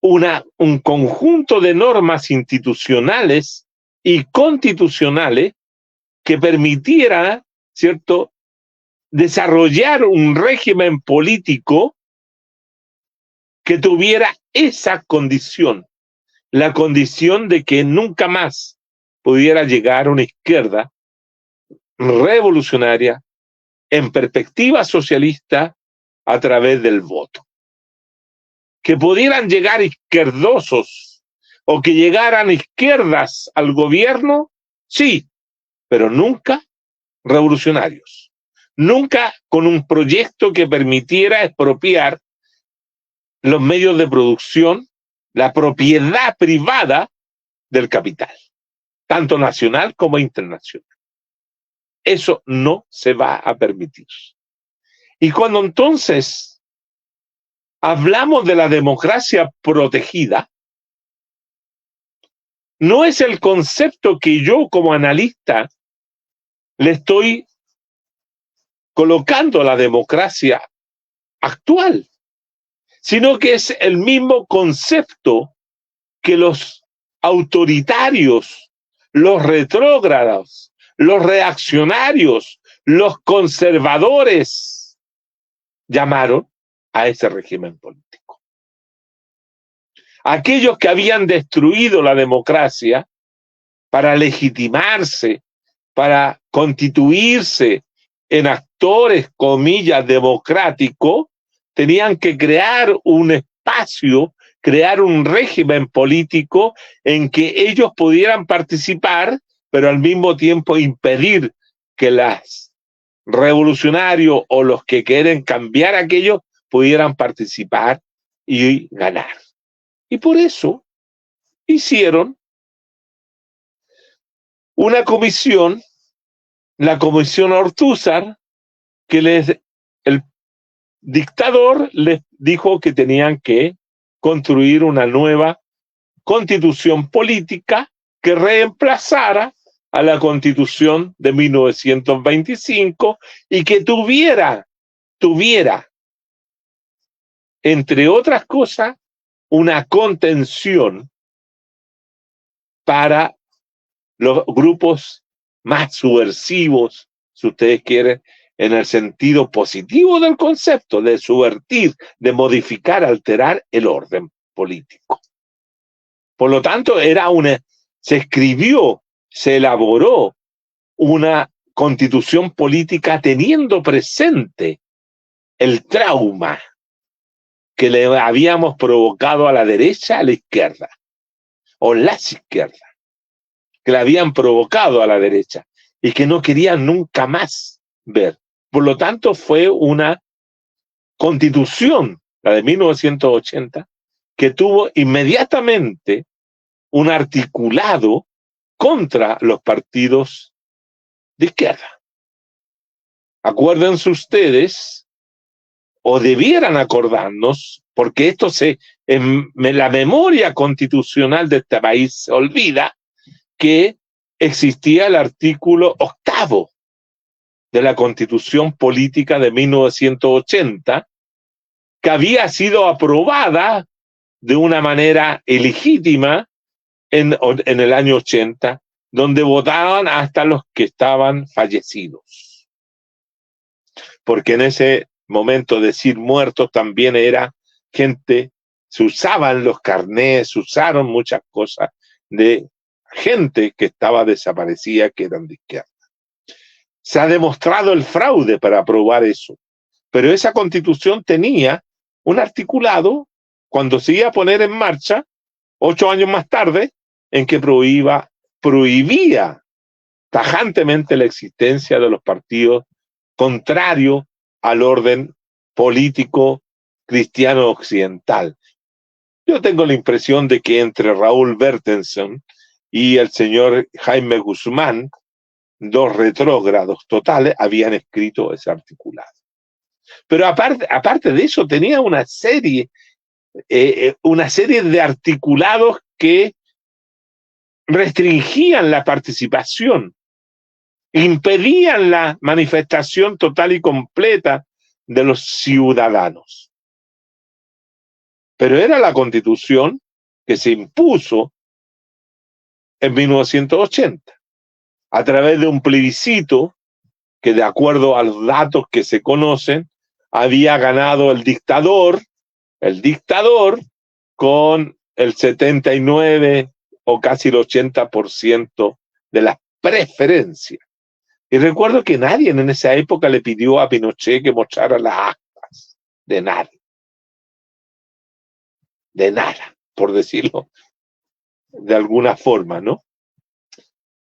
un conjunto de normas institucionales y constitucionales que permitiera, ¿cierto?, desarrollar un régimen político que tuviera esa condición, la condición de que nunca más pudiera llegar una izquierda revolucionaria en perspectiva socialista a través del voto. Que pudieran llegar izquierdosos o que llegaran izquierdas al gobierno, sí, pero nunca revolucionarios. Nunca con un proyecto que permitiera expropiar los medios de producción, la propiedad privada del capital. tanto nacional como internacional. Eso no se va a permitir. Y cuando entonces hablamos de la democracia protegida, no es el concepto que yo como analista le estoy colocando a la democracia actual, sino que es el mismo concepto que los autoritarios, los retrógrados, los reaccionarios, los conservadores llamaron a ese régimen político. Aquellos que habían destruido la democracia para legitimarse, para constituirse en actores, comillas, democráticos, tenían que crear un espacio, crear un régimen político en que ellos pudieran participar, pero al mismo tiempo impedir que los revolucionarios o los que quieren cambiar aquello pudieran participar y ganar. Y por eso hicieron una comisión, la comisión Ortúzar, que el dictador les dijo que tenían que construir una nueva constitución política que reemplazara a la constitución de 1925 y que tuviera, entre otras cosas, una contención para los grupos más subversivos, si ustedes quieren, en el sentido positivo del concepto, de subvertir, de modificar, alterar el orden político. Por lo tanto, se escribió, se elaboró una constitución política teniendo presente el trauma que le habíamos provocado a la derecha, a la izquierda, o las izquierdas, que le habían provocado a la derecha y que no querían nunca más ver. Por lo tanto, fue una constitución, la de 1980, que tuvo inmediatamente un articulado contra los partidos de izquierda. Acuérdense ustedes, o debieran acordarnos, porque esto en la memoria constitucional de este país se olvida, que existía el artículo 8º de la Constitución Política de 1980, que había sido aprobada de una manera ilegítima en el año 80, donde votaban hasta los que estaban fallecidos. Porque en ese momento decir muertos también era gente, se usaban los carnés, se usaron muchas cosas de gente que estaba desaparecida, que eran de izquierda. Se ha demostrado el fraude para aprobar eso, pero esa constitución tenía un articulado cuando se iba a poner en marcha 8 años más tarde, en que prohibía tajantemente la existencia de los partidos contrarios al orden político cristiano occidental. Yo tengo la impresión de que entre Raúl Bertenson y el señor Jaime Guzmán, dos retrógrados totales, habían escrito ese articulado. Pero aparte de eso, tenía una serie de articulados que restringían la participación, impedían la manifestación total y completa de los ciudadanos. Pero era la Constitución que se impuso en 1980, a través de un plebiscito que, de acuerdo a los datos que se conocen, había ganado el dictador con el 79 o casi el 80% de las preferencias. Y recuerdo que nadie en esa época le pidió a Pinochet que mostrara las actas. De nada. De nada, por decirlo de alguna forma, ¿no?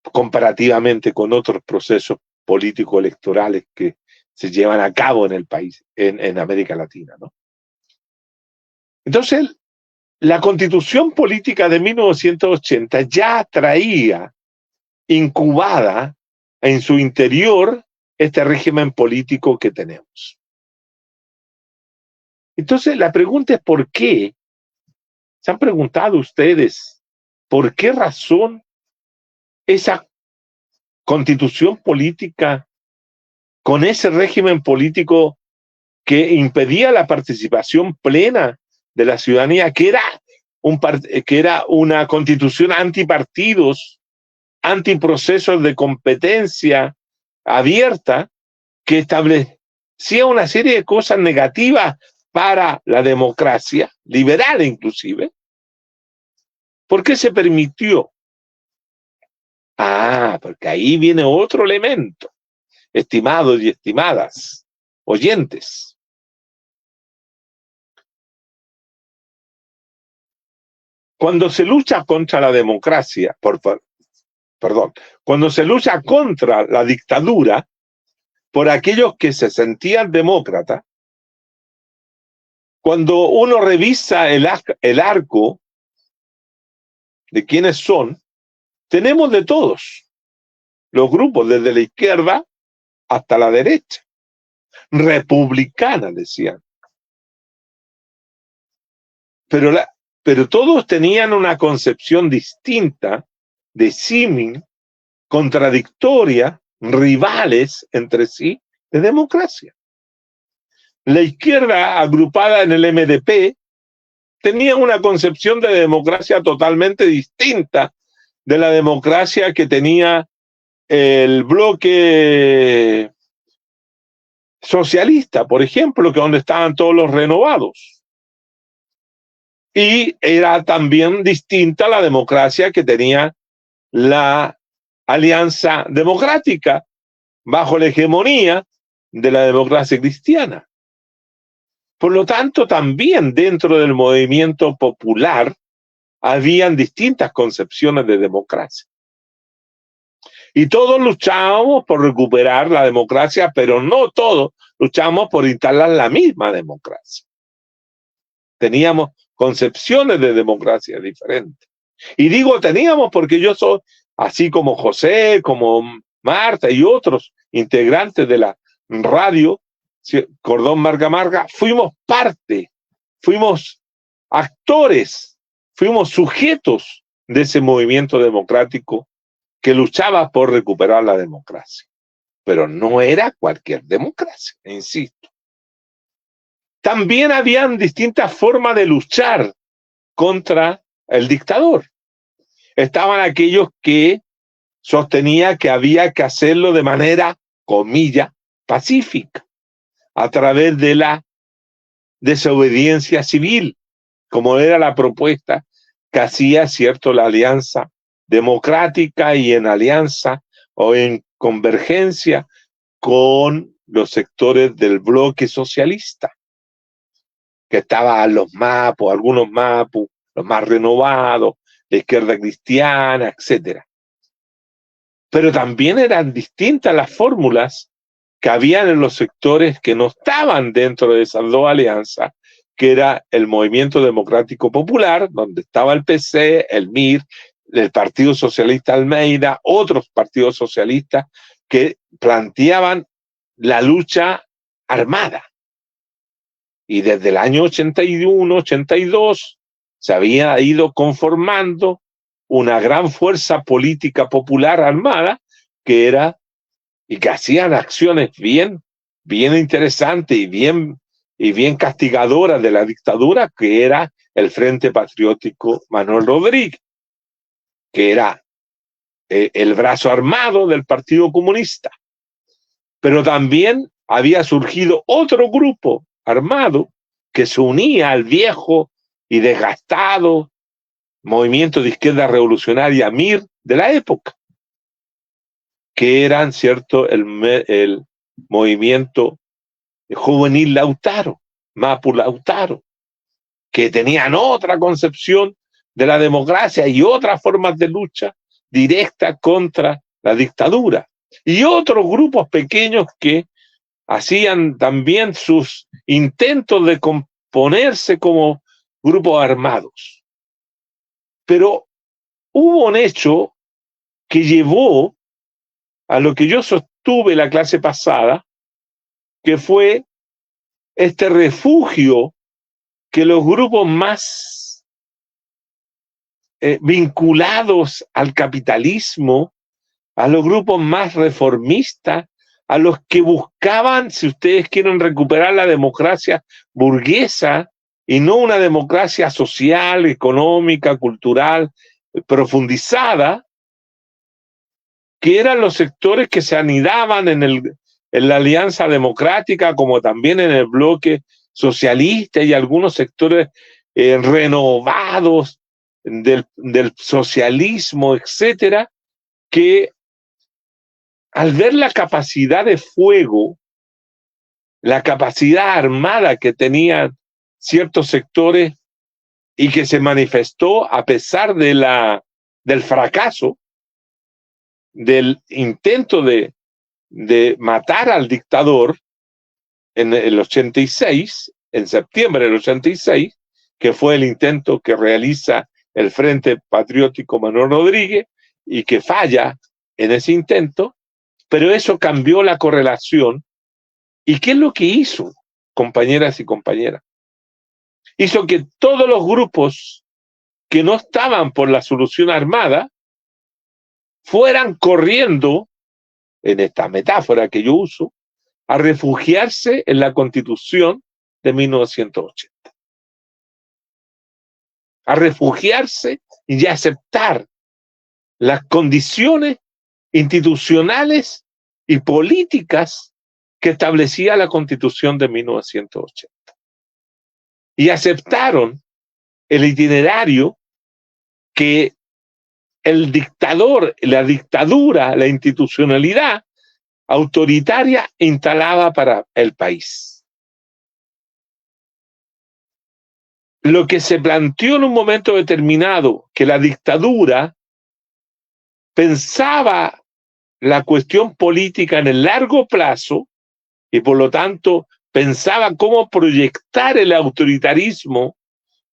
Comparativamente con otros procesos políticos electorales que se llevan a cabo en el país, en América Latina, ¿no? Entonces, la Constitución Política de 1980 ya traía incubada en su interior este régimen político que tenemos. Entonces la pregunta es ¿por qué? ¿Se han preguntado ustedes por qué razón esa constitución política con ese régimen político que impedía la participación plena de la ciudadanía, que era una constitución antipartidos, antiprocesos de competencia abierta, que establecía una serie de cosas negativas para la democracia, liberal inclusive? ¿Por qué se permitió? Porque ahí viene otro elemento, estimados y estimadas oyentes. Cuando se lucha contra la democracia, cuando se lucha contra la dictadura por aquellos que se sentían demócratas, cuando uno revisa el arco de quiénes son, tenemos de todos los grupos, desde la izquierda hasta la derecha, republicana, decían. Pero todos tenían una concepción distinta, disímil, contradictoria, rivales entre sí, de democracia. La izquierda, agrupada en el MDP, tenía una concepción de democracia totalmente distinta de la democracia que tenía el bloque socialista, por ejemplo, que donde estaban todos los renovados. Y era también distinta la democracia que tenía la Alianza Democrática bajo la hegemonía de la democracia cristiana. Por lo tanto, también dentro del movimiento popular habían distintas concepciones de democracia. Y todos luchábamos por recuperar la democracia, pero no todos luchábamos por instalar la misma democracia. Teníamos concepciones de democracia diferentes. Y digo teníamos porque yo soy, así como José, como Marta y otros integrantes de la radio Cordón Marga Marga, fuimos parte, fuimos actores, fuimos sujetos de ese movimiento democrático que luchaba por recuperar la democracia. Pero no era cualquier democracia, insisto. También habían distintas formas de luchar contra el dictador. Estaban aquellos que sostenían que había que hacerlo de manera, comillas, pacífica, a través de la desobediencia civil, como era la propuesta que hacía, cierto, la Alianza Democrática y en alianza o en convergencia con los sectores del bloque socialista, que estaban los MAPU, algunos MAPU, los más renovados, la izquierda cristiana, etcétera. Pero también eran distintas las fórmulas que habían en los sectores que no estaban dentro de esas dos alianzas, que era el Movimiento Democrático Popular, donde estaba el PC, el MIR, el Partido Socialista Almeida, otros partidos socialistas que planteaban la lucha armada. Y desde el año 81, 82, se había ido conformando una gran fuerza política popular armada que era y que hacían acciones bien interesantes y bien castigadoras de la dictadura, que era el Frente Patriótico Manuel Rodríguez, que era el brazo armado del Partido Comunista. Pero también había surgido otro grupo armado que se unía al viejo y desgastado movimiento de izquierda revolucionaria MIR de la época, que eran, cierto, el movimiento juvenil Lautaro, Mapu Lautaro, que tenían otra concepción de la democracia y otras formas de lucha directa contra la dictadura. Y otros grupos pequeños que hacían también sus intentos de componerse como grupos armados. Pero hubo un hecho que llevó a lo que yo sostuve la clase pasada, que fue este refugio que los grupos más vinculados al capitalismo, a los grupos más reformistas, a los que buscaban, si ustedes quieren, recuperar la democracia burguesa y no una democracia social, económica, cultural, profundizada, que eran los sectores que se anidaban en la Alianza Democrática, como también en el bloque socialista y algunos sectores renovados del socialismo, etcétera, que al ver la capacidad de fuego, la capacidad armada que tenían ciertos sectores y que se manifestó a pesar del fracaso, del intento de matar al dictador en el 86, en septiembre del 86, que fue el intento que realiza el Frente Patriótico Manuel Rodríguez y que falla en ese intento, pero eso cambió la correlación. ¿Y qué es lo que hizo, compañeras y compañeras? Hizo que todos los grupos que no estaban por la solución armada fueran corriendo, en esta metáfora que yo uso, a refugiarse en la Constitución de 1980. A refugiarse y aceptar las condiciones institucionales y políticas que establecía la Constitución de 1980. Y aceptaron el itinerario que el dictador, la dictadura, la institucionalidad autoritaria instalaba para el país. Lo que se planteó en un momento determinado, que la dictadura pensaba la cuestión política en el largo plazo y por lo tanto pensaba cómo proyectar el autoritarismo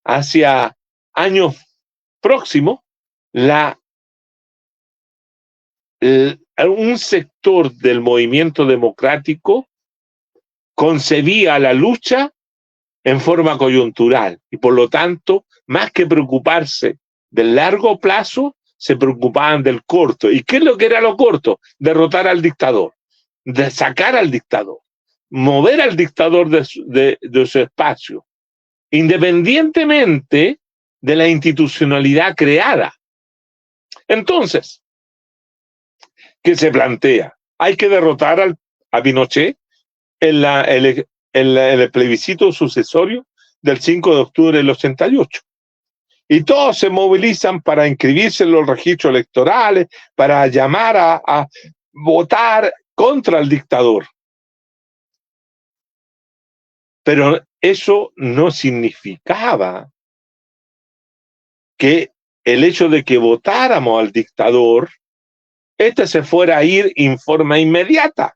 hacia años próximos, un sector del movimiento democrático concebía la lucha en forma coyuntural y por lo tanto, más que preocuparse del largo plazo, se preocupaban del corto. ¿Y qué es lo que era lo corto? Derrotar al dictador, de sacar al dictador, mover al dictador de su espacio, independientemente de la institucionalidad creada. Entonces, ¿qué se plantea? Hay que derrotar a Pinochet en el plebiscito sucesorio del 5 de octubre del 88. Y todos se movilizan para inscribirse en los registros electorales, para llamar a votar contra el dictador. Pero eso no significaba que el hecho de que votáramos al dictador, este se fuera a ir en forma inmediata.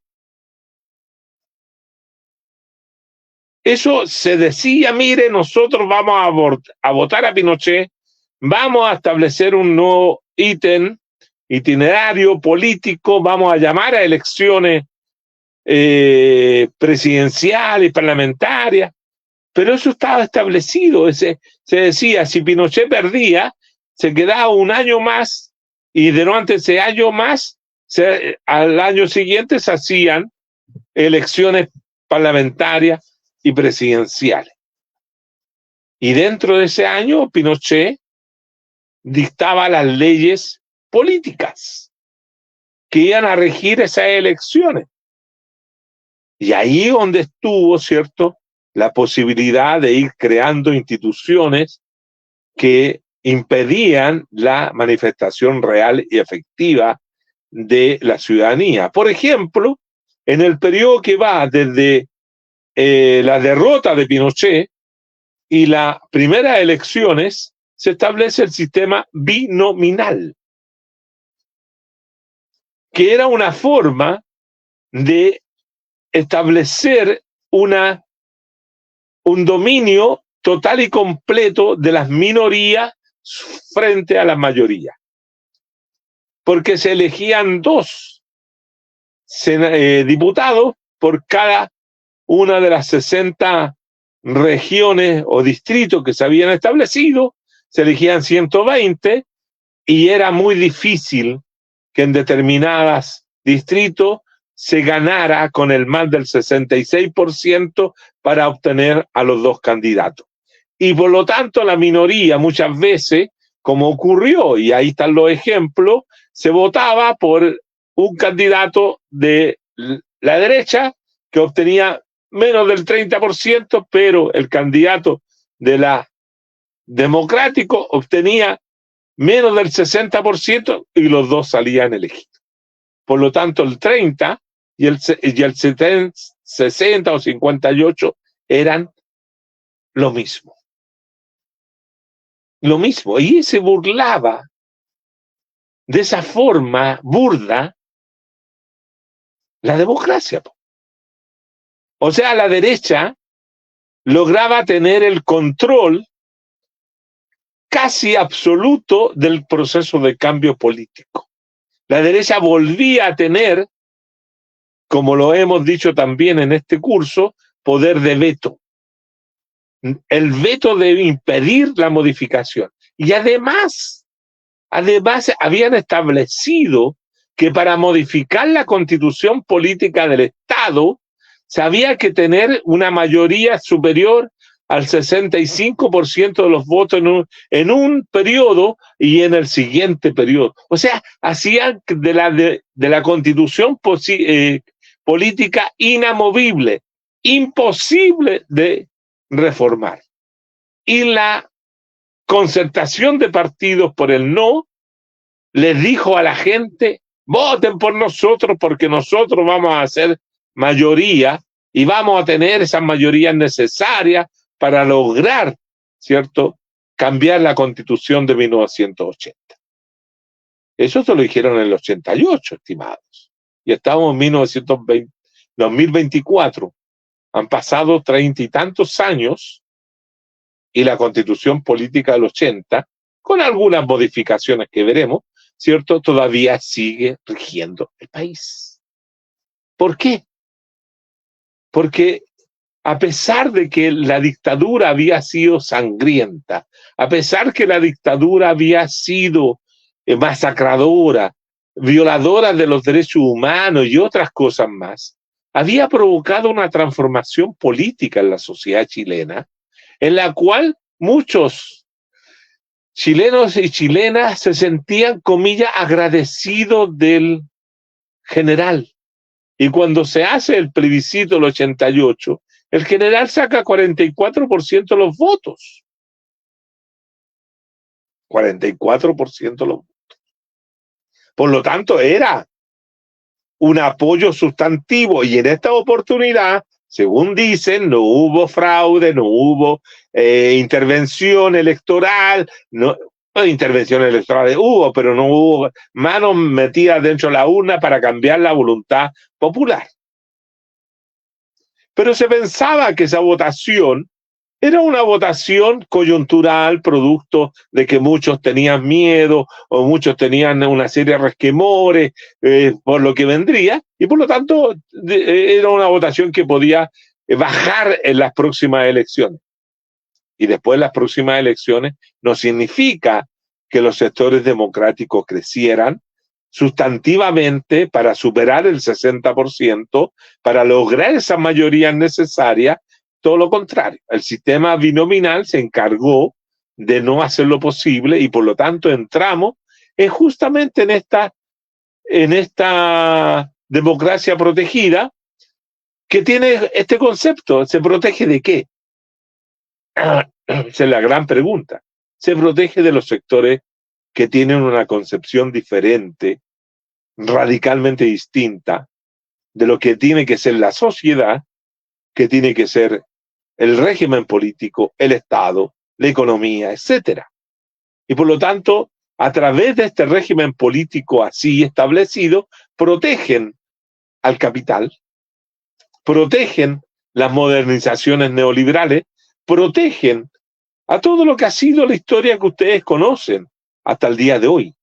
Eso se decía, mire, nosotros vamos a votar a Pinochet, vamos a establecer un nuevo itinerario político, vamos a llamar a elecciones presidenciales y parlamentarias, pero eso estaba establecido. Se decía, si Pinochet perdía, se quedaba un año más y durante ese año más, al año siguiente se hacían elecciones parlamentarias y presidenciales. Y dentro de ese año, Pinochet dictaba las leyes políticas que iban a regir esas elecciones. Y ahí donde estuvo, ¿cierto?, la posibilidad de ir creando instituciones que impedían la manifestación real y efectiva de la ciudadanía. Por ejemplo, en el periodo que va desde la derrota de Pinochet y las primeras elecciones, se establece el sistema binominal, que era una forma de establecer un dominio total y completo de las minorías frente a las mayorías. porque se elegían 2 diputados por cada una de las 60 regiones o distritos que se habían establecido, se elegían 120 y era muy difícil que en determinados distritos se ganara con el más del 66% para obtener a los 2 candidatos. Y por lo tanto la minoría muchas veces, como ocurrió, y ahí están los ejemplos, se votaba por un candidato de la derecha que obtenía menos del 30%, pero el candidato de la democrático obtenía menos del 60% y los 2 salían elegidos. Por lo tanto, el 30 y el 60 o 58 eran lo mismo. Lo mismo. Y se burlaba de esa forma burda la democracia. O sea, la derecha lograba tener el control casi absoluto del proceso de cambio político. La derecha volvía a tener, como lo hemos dicho también en este curso, poder de veto. El veto de impedir la modificación. Y además habían establecido que para modificar la constitución política del Estado se había que tener una mayoría superior al 65% de los votos en un periodo y en el siguiente periodo. O sea, hacían de la constitución política inamovible, imposible de reformar. Y la concertación de partidos por el no les dijo a la gente: voten por nosotros porque nosotros vamos a hacer mayoría y vamos a tener esas mayorías necesarias para lograr, ¿cierto?, cambiar la Constitución de 1980. Eso se lo dijeron en el 88, estimados. Y estamos en 2024. Han pasado 30 y tantos años y la Constitución política del 80, con algunas modificaciones que veremos, ¿cierto?, todavía sigue rigiendo el país. ¿Por qué? Porque a pesar de que la dictadura había sido sangrienta, a pesar que la dictadura había sido masacradora, violadora de los derechos humanos y otras cosas más, había provocado una transformación política en la sociedad chilena, en la cual muchos chilenos y chilenas se sentían, comillas, agradecidos del general. Y cuando se hace el plebiscito del 88, el general saca 44% de los votos. 44% de los votos. Por lo tanto, era un apoyo sustantivo. Y en esta oportunidad, según dicen, no hubo fraude, no hubo intervención electoral. Intervención electoral hubo, pero no hubo manos metidas dentro de la urna para cambiar la voluntad popular. Pero se pensaba que esa votación era una votación coyuntural, producto de que muchos tenían miedo o muchos tenían una serie de resquemores por lo que vendría, y por lo tanto era una votación que podía bajar en las próximas elecciones. Y después de las próximas elecciones no significa que los sectores democráticos crecieran sustantivamente para superar el 60%, para lograr esas mayorías necesarias. Todo lo contrario, el sistema binominal se encargó de no hacer lo posible y por lo tanto entramos justamente en esta democracia protegida que tiene este concepto. ¿Se protege de qué? Esa es la gran pregunta. Se protege de los sectores que tienen una concepción diferente, radicalmente distinta de lo que tiene que ser la sociedad, que tiene que ser el régimen político, el Estado, la economía, etcétera. Y por lo tanto, a través de este régimen político así establecido, protegen al capital, protegen las modernizaciones neoliberales, protegen a todo lo que ha sido la historia que ustedes conocen hasta el día de hoy.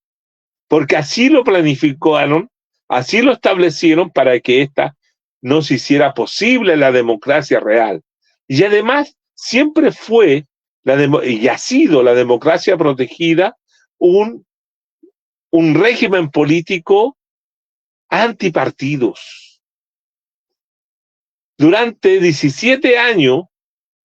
porque así lo planificaron, así lo establecieron para que esta no se hiciera posible la democracia real. Y además siempre fue, y ha sido la democracia protegida, un régimen político antipartidos. Durante 17 años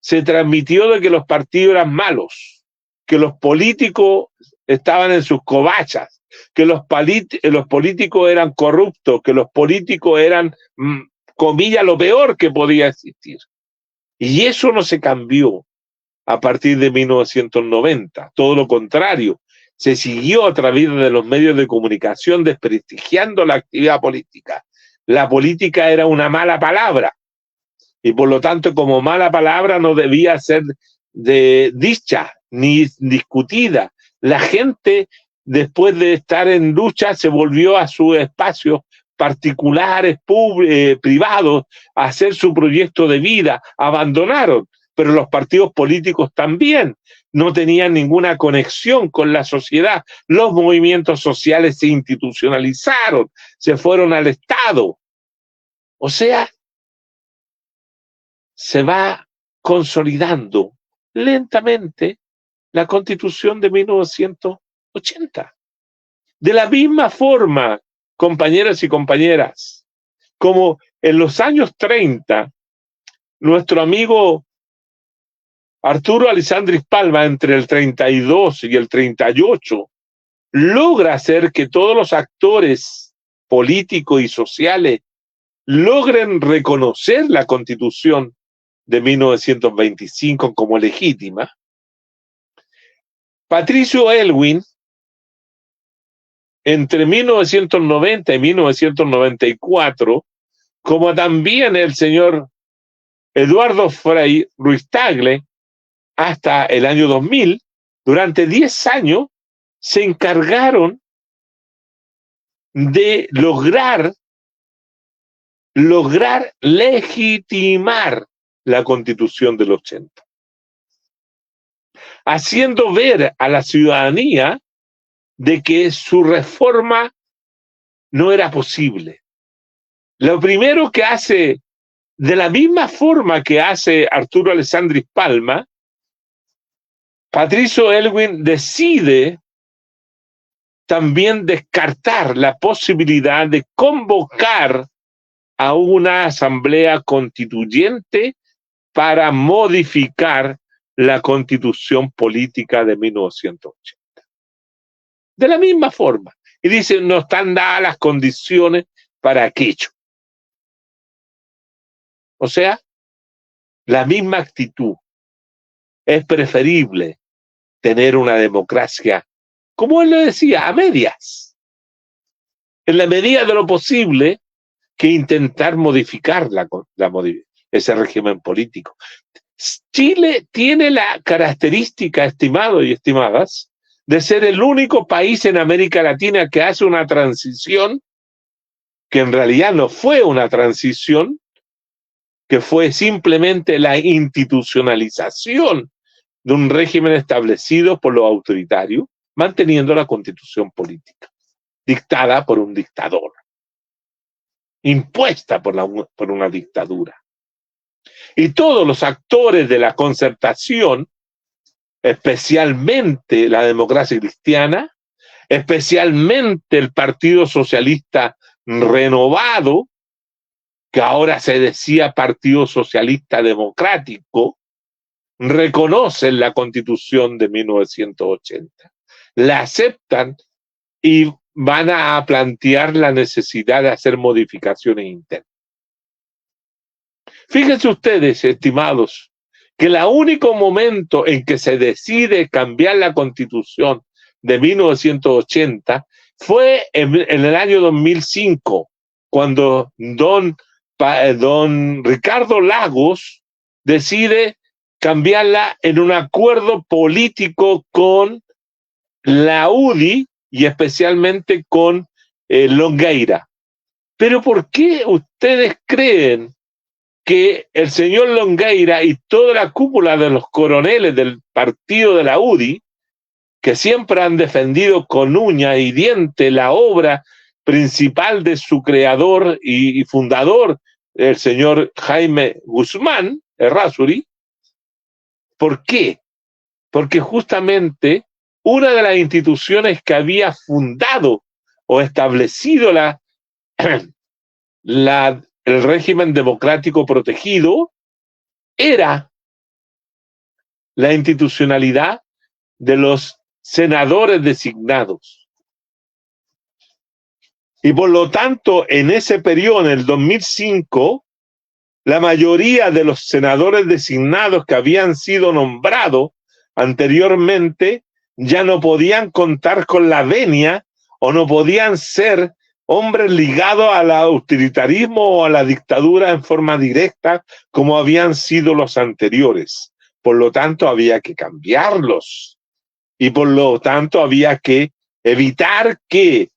se transmitió de que los partidos eran malos, que los políticos estaban en sus covachas, que los políticos eran corruptos, que los políticos eran, comillas, lo peor que podía existir. Y eso no se cambió a partir de 1990, todo lo contrario, se siguió a través de los medios de comunicación desprestigiando la actividad política. La política era una mala palabra, y por lo tanto, como mala palabra, no debía ser dicha ni discutida. La gente, después de estar en lucha, se volvió a sus espacios particulares, privados, a hacer su proyecto de vida, abandonaron. Pero los partidos políticos también no tenían ninguna conexión con la sociedad. Los movimientos sociales se institucionalizaron, se fueron al Estado. O sea, se va consolidando lentamente la Constitución de 1980. De la misma forma, compañeros y compañeras, como en los años 30, nuestro amigo Arturo Alessandri Palma, entre el 32 y el 38, logra hacer que todos los actores políticos y sociales logren reconocer la Constitución de 1925 como legítima. Patricio Aylwin, entre 1990 y 1994, como también el señor Eduardo Frei Ruiz-Tagle, hasta el año 2000, durante 10 años, se encargaron de lograr legitimar la Constitución del 80, haciendo ver a la ciudadanía de que su reforma no era posible. Lo primero que hace, de la misma forma que hace Arturo Alessandri Palma, Patricio Aylwin decide también descartar la posibilidad de convocar a una asamblea constituyente para modificar la Constitución política de 1980. De la misma forma. Y dice, no están dadas las condiciones para aquello. O sea, la misma actitud. Es preferible tener una democracia, como él lo decía, a medias. En la medida de lo posible, que intentar modificar ese régimen político. Chile tiene la característica, estimados y estimadas, de ser el único país en América Latina que hace una transición, que en realidad no fue una transición, que fue simplemente la institucionalización de un régimen establecido por los autoritarios, manteniendo la constitución política, dictada por un dictador, impuesta por una dictadura. Y todos los actores de la concertación, especialmente la democracia cristiana, especialmente el Partido Socialista Renovado, que ahora se decía Partido Socialista Democrático, reconocen la Constitución de 1980, la aceptan y van a plantear la necesidad de hacer modificaciones internas. Fíjense ustedes, estimados, que el único momento en que se decide cambiar la Constitución de 1980 fue en el año 2005, cuando don Ricardo Lagos decide cambiarla en un acuerdo político con la UDI y especialmente con Longueira. Pero ¿por qué ustedes creen que el señor Longueira y toda la cúpula de los coroneles del partido de la UDI, que siempre han defendido con uña y diente la obra principal de su creador y fundador, el señor Jaime Guzmán Errázuriz. ¿Por qué? Porque justamente una de las instituciones que había fundado o establecido el régimen democrático protegido era la institucionalidad de los senadores designados. Y por lo tanto, en ese periodo, en el 2005, la mayoría de los senadores designados que habían sido nombrados anteriormente ya no podían contar con la venia o no podían ser hombres ligados al autoritarismo o a la dictadura en forma directa como habían sido los anteriores. Por lo tanto, había que cambiarlos y por lo tanto había que evitar que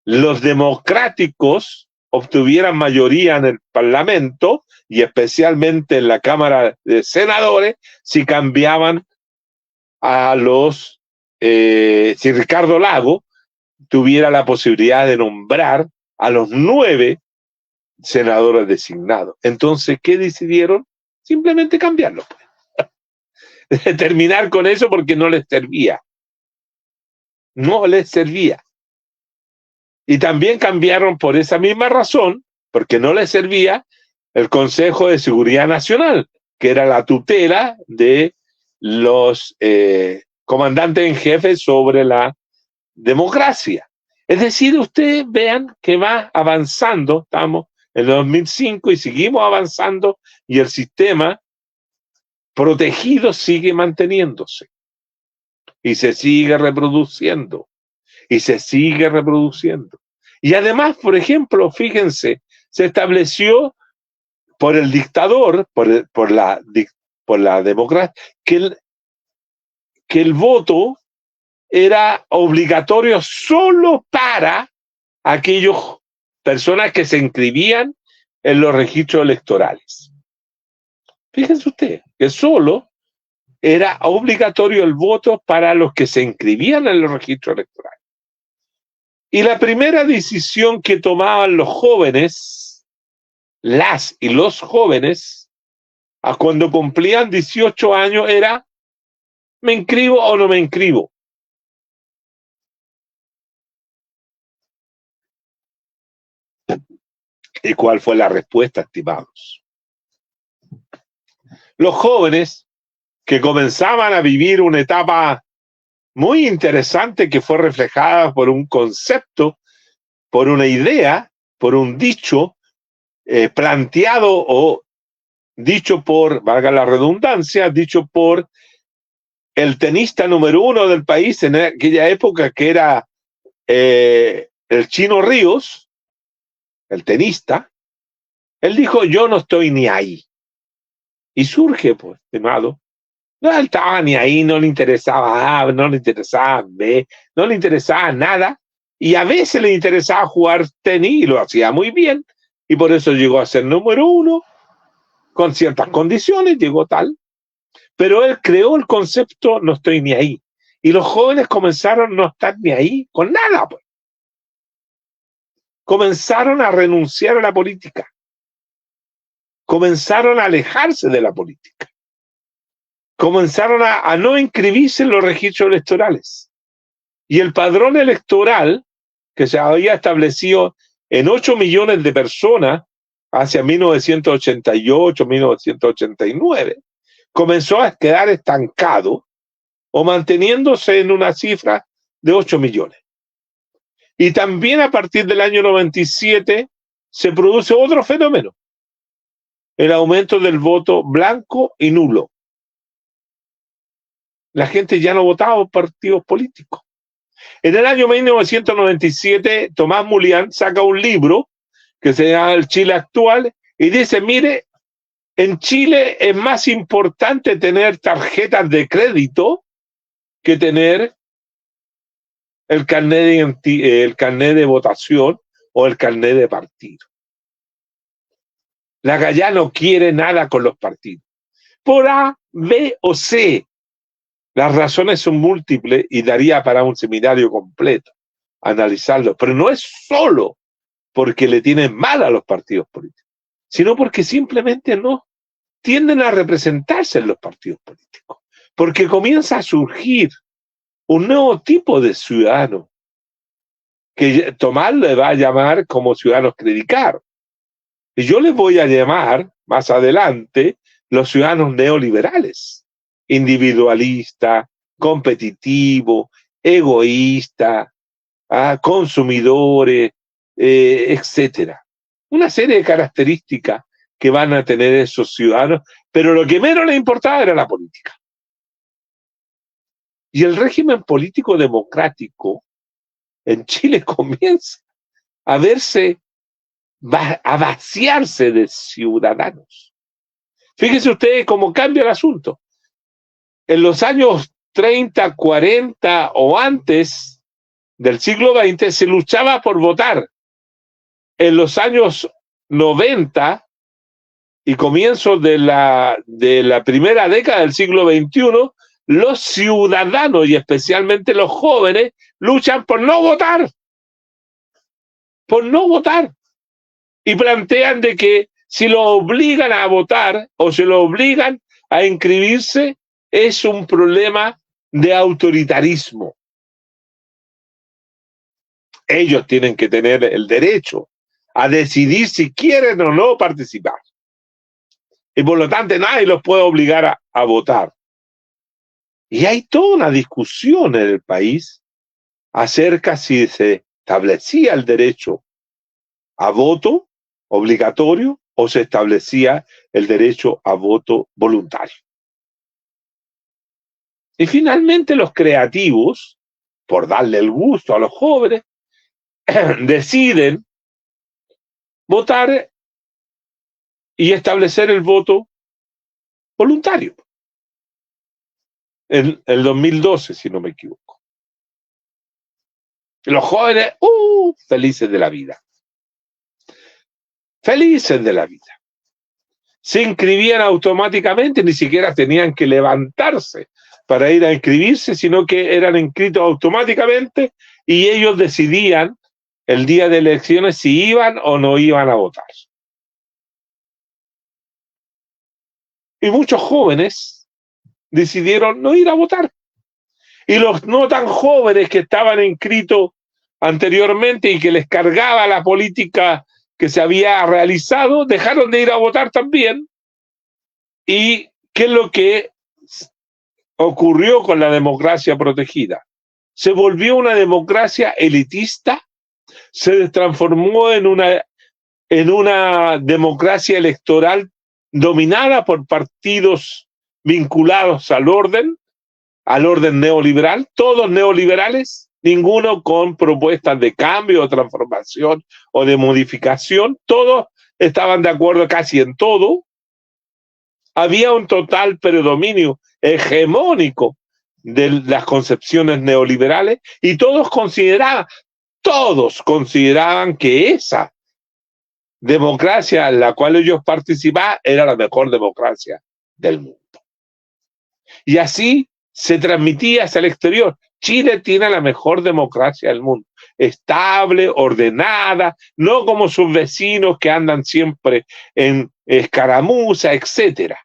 los democráticos obtuvieran mayoría en el Parlamento y especialmente en la Cámara de Senadores si cambiaban a si Ricardo Lagos tuviera la posibilidad de nombrar a los 9 senadores designados. Entonces, ¿qué decidieron? Simplemente cambiarlo. Terminar con eso porque no les servía. No les servía. Y también cambiaron por esa misma razón, porque no les servía el Consejo de Seguridad Nacional, que era la tutela de los comandantes en jefe sobre la democracia. Es decir, ustedes vean que va avanzando, estamos en el 2005 y seguimos avanzando y el sistema protegido sigue manteniéndose y se sigue reproduciendo. Y se sigue reproduciendo. Y además, por ejemplo, fíjense, se estableció por el dictador, por la democracia, que el voto era obligatorio solo para aquellas personas que se inscribían en los registros electorales. Fíjense ustedes, que solo era obligatorio el voto para los que se inscribían en los registros electorales. Y la primera decisión que tomaban los jóvenes, las y los jóvenes, a cuando cumplían 18 años era, ¿me inscribo o no me inscribo? ¿Y cuál fue la respuesta, estimados? Los jóvenes que comenzaban a vivir una etapa muy interesante que fue reflejada por un concepto, por una idea, por un dicho planteado o dicho por, valga la redundancia, dicho por el tenista número 1 del país en aquella época, que era el Chino Ríos, el tenista. Él dijo, yo no estoy ni ahí. Y surge, pues, estimado, no él estaba ni ahí, no le interesaba A, no le interesaba B, no le interesaba nada, y a veces le interesaba jugar tenis y lo hacía muy bien, y por eso llegó a ser número 1, con ciertas condiciones, llegó tal, pero él creó el concepto no estoy ni ahí, y los jóvenes comenzaron a no estar ni ahí con nada, pues. Comenzaron a renunciar a la política, comenzaron a alejarse de la política, comenzaron a no inscribirse en los registros electorales. Y el padrón electoral, que se había establecido en 8 millones de personas hacia 1988, 1989, comenzó a quedar estancado o manteniéndose en una cifra de 8 millones. Y también a partir del año 97 se produce otro fenómeno, el aumento del voto blanco y nulo. La gente ya no votaba por partidos políticos. En el año 1997, Tomás Mulián saca un libro que se llama El Chile Actual y dice, mire, en Chile es más importante tener tarjetas de crédito que tener el carnet de votación o el carnet de partido. La Gallá no quiere nada con los partidos. Por A, B o C. Las razones son múltiples y daría para un seminario completo analizarlo, pero no es solo porque le tienen mal a los partidos políticos, sino porque simplemente no tienden a representarse en los partidos políticos, porque comienza a surgir un nuevo tipo de ciudadano que Tomás le va a llamar como ciudadanos criticar. Y yo les voy a llamar más adelante los ciudadanos neoliberales, individualistas, competitivos, egoístas, consumidores, etcétera. Una serie de características que van a tener esos ciudadanos, pero lo que menos les importaba era la política. Y el régimen político democrático en Chile comienza a verse, a vaciarse de ciudadanos. Fíjense ustedes cómo cambia el asunto. En los años 30, 40 o antes del siglo XX se luchaba por votar. En los años 90 y comienzos de la primera década del siglo XXI, los ciudadanos y especialmente los jóvenes luchan por no votar. Por no votar. Y plantean de que si lo obligan a votar o se lo obligan a inscribirse, es un problema de autoritarismo. Ellos tienen que tener el derecho a decidir si quieren o no participar. Y por lo tanto nadie los puede obligar a votar. Y hay toda una discusión en el país acerca si se establecía el derecho a voto obligatorio o se establecía el derecho a voto voluntario. Y finalmente los creativos, por darle el gusto a los jóvenes, deciden votar y establecer el voto voluntario. En el 2012, si no me equivoco. Los jóvenes, felices de la vida. Felices de la vida. Se inscribían automáticamente, ni siquiera tenían que levantarse para ir a inscribirse, sino que eran inscritos automáticamente y ellos decidían el día de elecciones si iban o no iban a votar. Y muchos jóvenes decidieron no ir a votar. Y los no tan jóvenes que estaban inscritos anteriormente y que les cargaba la política que se había realizado, dejaron de ir a votar también. ¿Y qué es lo que ocurrió con la democracia protegida? Se volvió una democracia elitista, se transformó en una democracia electoral dominada por partidos vinculados al orden neoliberal, todos neoliberales, ninguno con propuestas de cambio o transformación o de modificación, todos estaban de acuerdo casi en todo. Había un total predominio hegemónico de las concepciones neoliberales y todos consideraban que esa democracia en la cual ellos participaban era la mejor democracia del mundo. Y así se transmitía hacia el exterior. Chile tiene la mejor democracia del mundo, estable, ordenada, no como sus vecinos que andan siempre en escaramuza, etcétera.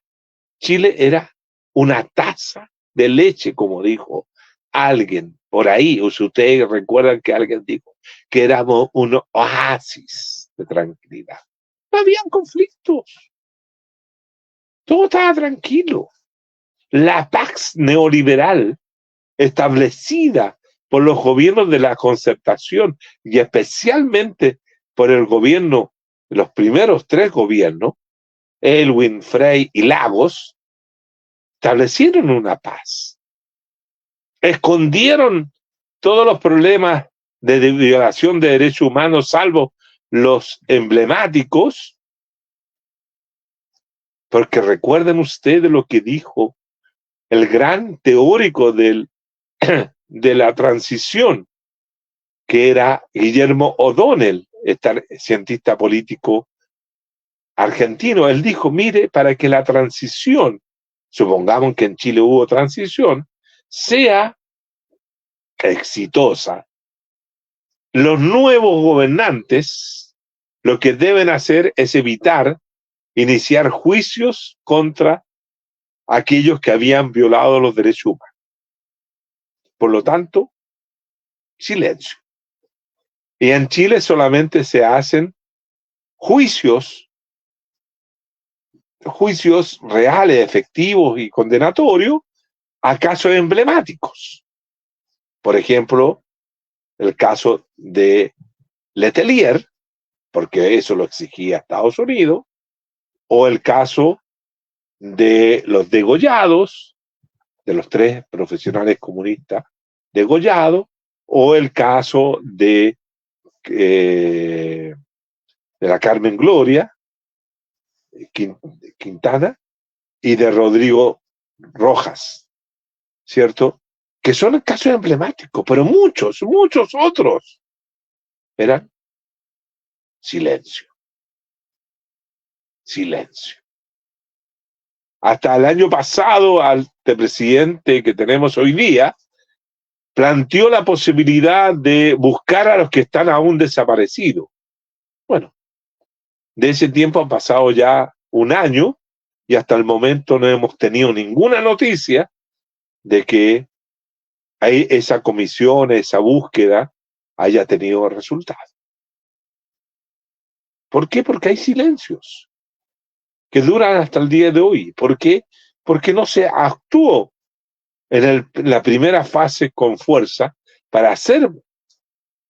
Chile era una taza de leche, como dijo alguien por ahí, o si ustedes recuerdan que alguien dijo que éramos un oasis de tranquilidad. No habían conflictos, todo estaba tranquilo. La Pax neoliberal establecida por los gobiernos de la concertación y especialmente por el gobierno, los primeros 3 gobiernos, Elwin, Frey y Lagos, establecieron una paz. Escondieron todos los problemas de violación de derechos humanos, salvo los emblemáticos, porque recuerden ustedes lo que dijo el gran teórico de la transición, que era Guillermo O'Donnell, cientista político argentino. Él dijo, mire, para que la transición, supongamos que en Chile hubo transición, sea exitosa, los nuevos gobernantes lo que deben hacer es evitar iniciar juicios contra aquellos que habían violado los derechos humanos. Por lo tanto, silencio. Y en Chile solamente se hacen juicios reales, efectivos y condenatorios a casos emblemáticos. Por ejemplo, el caso de Letelier, porque eso lo exigía Estados Unidos, o el caso de los degollados, de los 3 profesionales comunistas degollados, o el caso de la Carmen Gloria Quintana y de Rodrigo Rojas, ¿cierto? Que son casos emblemáticos, pero muchos otros eran silencio. Silencio. Hasta el año pasado, al presidente que tenemos hoy día planteó la posibilidad de buscar a los que están aún desaparecidos. Bueno, de ese tiempo han pasado ya un año y hasta el momento no hemos tenido ninguna noticia de que esa comisión, esa búsqueda haya tenido resultados. ¿Por qué? Porque hay silencios que duran hasta el día de hoy. ¿Por qué? Porque no se actuó en la primera fase con fuerza para hacer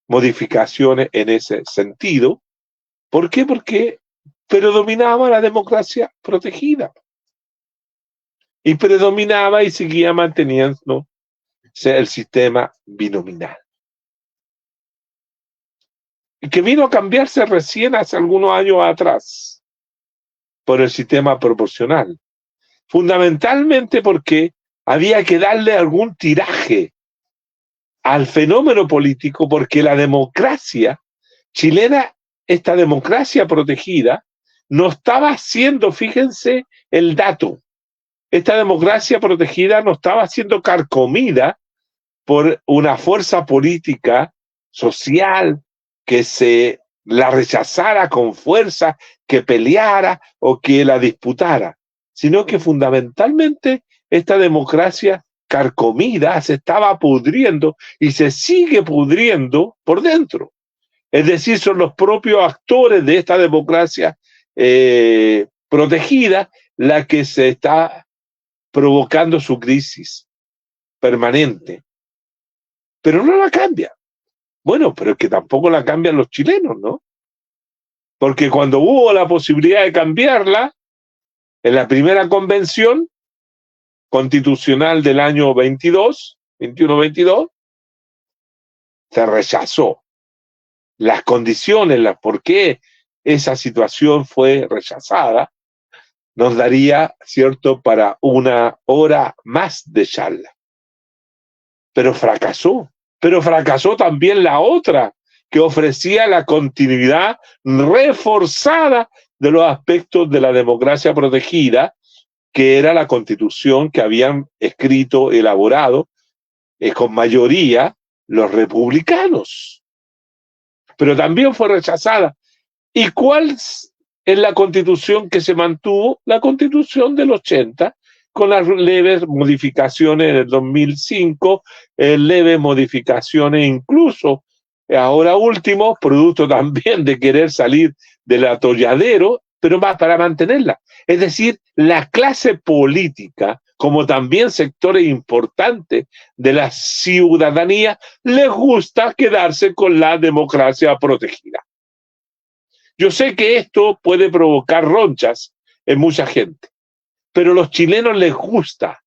modificaciones en ese sentido. ¿Por qué? Porque predominaba la democracia protegida. Y predominaba y seguía manteniendo el sistema binominal. Y que vino a cambiarse recién hace algunos años atrás por el sistema proporcional. Fundamentalmente porque había que darle algún tiraje al fenómeno político, porque la democracia chilena, esta democracia protegida, no estaba siendo, fíjense el dato, esta democracia protegida no estaba siendo carcomida por una fuerza política, social, que se la rechazara con fuerza, que peleara o que la disputara, sino que fundamentalmente esta democracia carcomida se estaba pudriendo y se sigue pudriendo por dentro. Es decir, son los propios actores de esta democracia protegida la que se está provocando su crisis permanente. Pero no la cambia. Bueno, pero es que tampoco la cambian los chilenos, ¿no? Porque cuando hubo la posibilidad de cambiarla, en la primera convención constitucional del año 21-22, se rechazó. Las condiciones, por qué esa situación fue rechazada, nos daría, ¿cierto?, para una hora más de charla. Pero fracasó también la otra, que ofrecía la continuidad reforzada de los aspectos de la democracia protegida, que era la constitución que habían escrito, elaborado, con mayoría los republicanos. Pero también fue rechazada. ¿Y cuál es la constitución que se mantuvo? La constitución del 80, con las leves modificaciones en el 2005, leves modificaciones incluso, ahora último, producto también de querer salir del atolladero, pero más para mantenerla. Es decir, la clase política, como también sectores importantes de la ciudadanía, les gusta quedarse con la democracia protegida. Yo sé que esto puede provocar ronchas en mucha gente, pero a los chilenos les gusta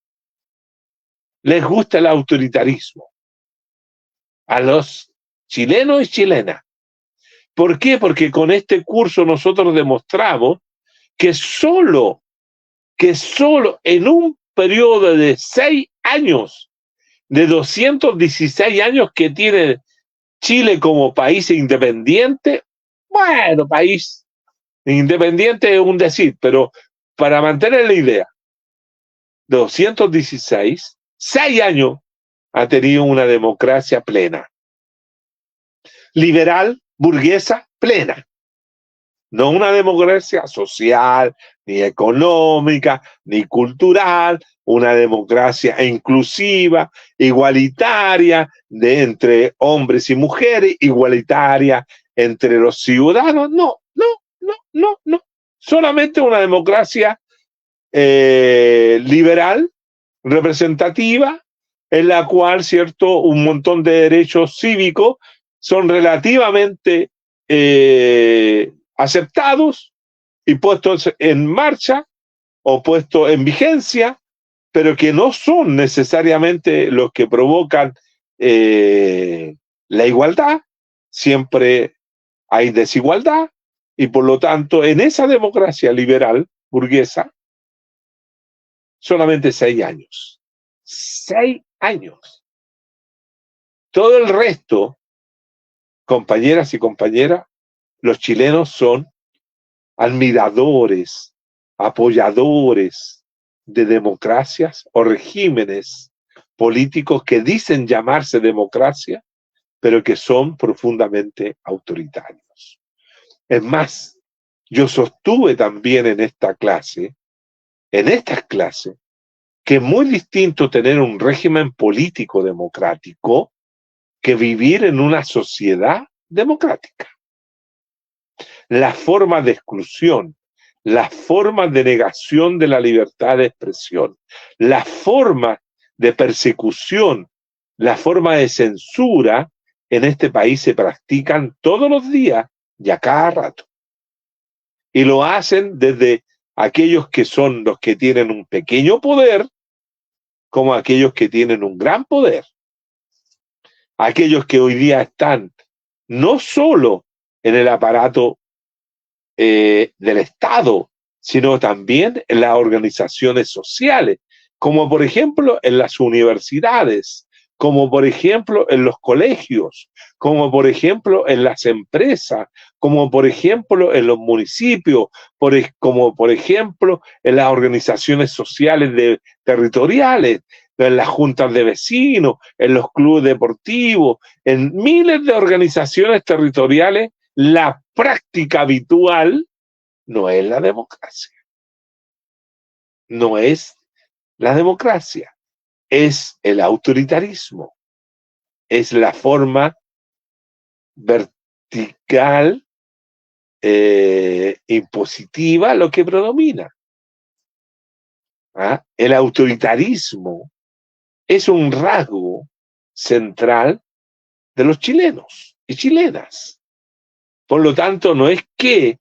el autoritarismo. A los chilenos y chilenas. ¿Por qué? Porque con este curso nosotros demostramos que solo en un periodo de 6 años, de 216 años que tiene Chile como país independiente, bueno, país independiente es un decir, pero para mantener la idea, 216, 6 años ha tenido una democracia plena. Liberal, burguesa, plena. No una democracia social, ni económica, ni cultural, una democracia inclusiva, igualitaria, entre hombres y mujeres, igualitaria entre los ciudadanos. No. Solamente una democracia liberal, representativa, en la cual, cierto, un montón de derechos cívicos son relativamente aceptados y puestos en marcha o puestos en vigencia, pero que no son necesariamente los que provocan la igualdad. Siempre hay desigualdad y por lo tanto en esa democracia liberal burguesa solamente 6 años. 6 años. Todo el resto, compañeras y compañeras, los chilenos son admiradores, apoyadores de democracias o regímenes políticos que dicen llamarse democracia, pero que son profundamente autoritarios. Es más, yo sostuve también en estas clases, que es muy distinto tener un régimen político democrático que vivir en una sociedad democrática. Las formas de exclusión, las formas de negación de la libertad de expresión, las formas de persecución, las formas de censura en este país se practican todos los días y a cada rato. Y lo hacen desde aquellos que son los que tienen un pequeño poder, como aquellos que tienen un gran poder. Aquellos que hoy día están no solo en el aparato del Estado, sino también en las organizaciones sociales, como por ejemplo en las universidades, como por ejemplo en los colegios, como por ejemplo en las empresas, como por ejemplo en los municipios, como por ejemplo en las organizaciones sociales territoriales, en las juntas de vecinos, en los clubes deportivos, en miles de organizaciones territoriales. La práctica habitual no es la democracia. No es la democracia. Es el autoritarismo. Es la forma vertical, impositiva, lo que predomina. ¿Ah? El autoritarismo es un rasgo central de los chilenos y chilenas. Por lo tanto, no es que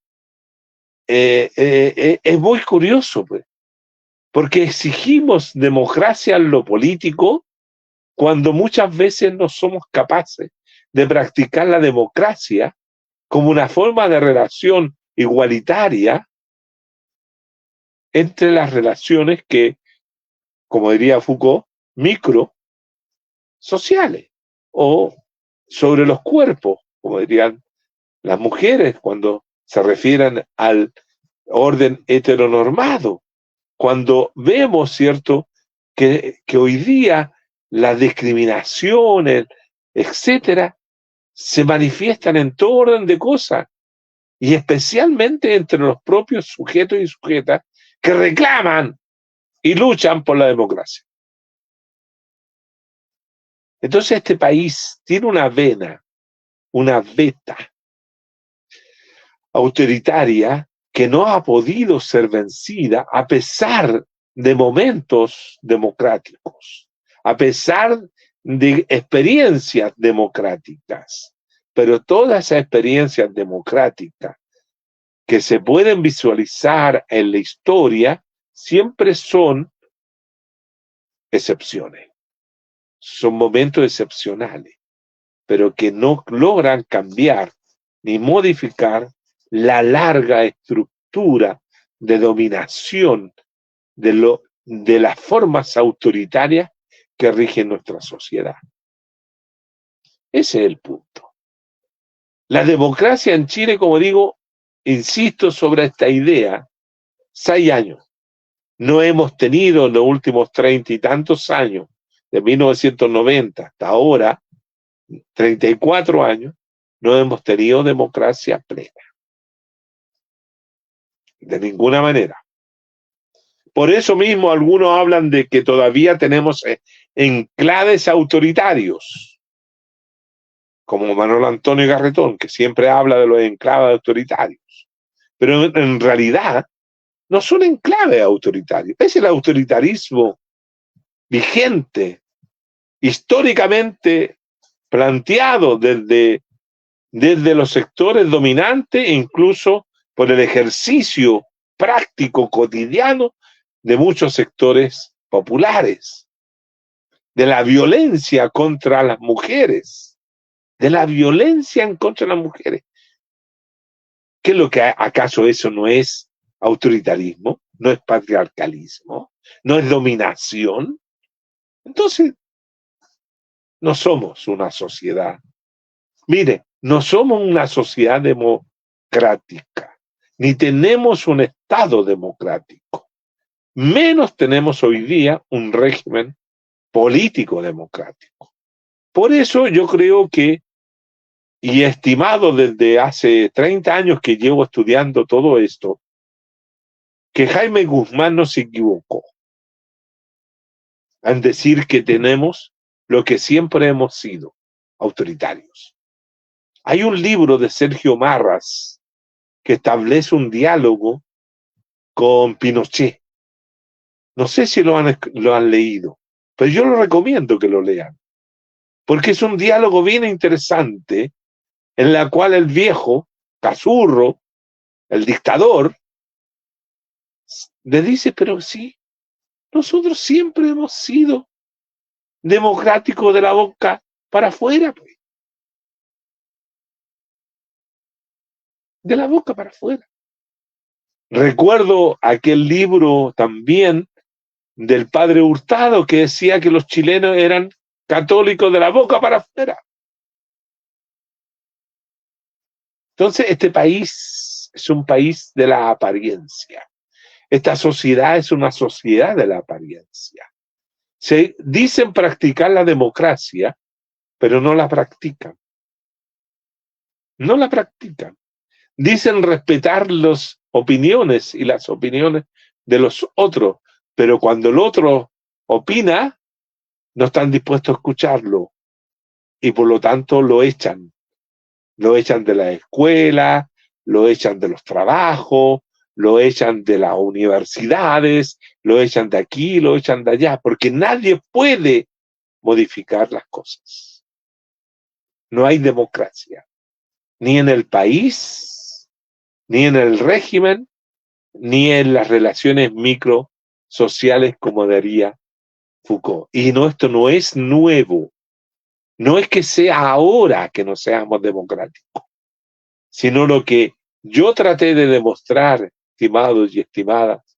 es muy curioso, pues, porque exigimos democracia en lo político cuando muchas veces no somos capaces de practicar la democracia como una forma de relación igualitaria entre las relaciones que, como diría Foucault, micro sociales o sobre los cuerpos, como dirían las mujeres cuando se refieren al orden heteronormado. Cuando vemos, ¿cierto?, que hoy día las discriminaciones, etcétera, se manifiestan en todo orden de cosas, y especialmente entre los propios sujetos y sujetas que reclaman y luchan por la democracia. Entonces este país tiene una vena, una veta autoritaria que no ha podido ser vencida a pesar de momentos democráticos, a pesar de experiencias democráticas. Pero todas esas experiencias democráticas que se pueden visualizar en la historia siempre son excepciones. Son momentos excepcionales, pero que no logran cambiar ni modificar la larga estructura de dominación de las formas autoritarias que rigen nuestra sociedad. Ese es el punto. La democracia en Chile, como digo, insisto sobre esta idea, 6 años. No hemos tenido en los últimos 30 y tantos años de 1990 hasta ahora, 34 años, no hemos tenido democracia plena. De ninguna manera. Por eso mismo algunos hablan de que todavía tenemos enclaves autoritarios, como Manuel Antonio Garretón, que siempre habla de los enclaves autoritarios. Pero en realidad no son enclaves autoritarios. Es el autoritarismo vigente, históricamente planteado desde los sectores dominantes e incluso por el ejercicio práctico cotidiano de muchos sectores populares, de la violencia contra las mujeres, de la violencia en contra de las mujeres. ¿Qué es lo que acaso eso no es autoritarismo? ¿No es patriarcalismo? ¿No es dominación? Entonces, no somos una sociedad. Mire, no somos una sociedad democrática, ni tenemos un Estado democrático. Menos tenemos hoy día un régimen político democrático. Por eso yo creo que, y he estimado desde hace 30 años que llevo estudiando todo esto, que Jaime Guzmán no se equivocó en decir que tenemos lo que siempre hemos sido, autoritarios. Hay un libro de Sergio Marras que establece un diálogo con Pinochet. No sé si lo han leído, pero yo lo recomiendo que lo lean, porque es un diálogo bien interesante en la cual el viejo, Cazurro, el dictador, le dice, pero sí, nosotros siempre hemos sido democráticos de la boca para afuera, pues. De la boca para afuera. Recuerdo aquel libro también del padre Hurtado que decía que los chilenos eran católicos de la boca para afuera. Entonces, este país es un país de la apariencia. Esta sociedad es una sociedad de la apariencia. Se dicen practicar la democracia, pero no la practican. No la practican. Dicen respetar las opiniones y las opiniones de los otros, pero cuando el otro opina, no están dispuestos a escucharlo y por lo tanto lo echan. Lo echan de la escuela, lo echan de los trabajos, lo echan de las universidades, lo echan de aquí, lo echan de allá, porque nadie puede modificar las cosas. No hay democracia, ni en el país, ni en el régimen, ni en las relaciones microsociales como diría Foucault. Y no, esto no es nuevo. No es que sea ahora que no seamos democráticos, sino lo que yo traté de demostrar, estimados y estimadas,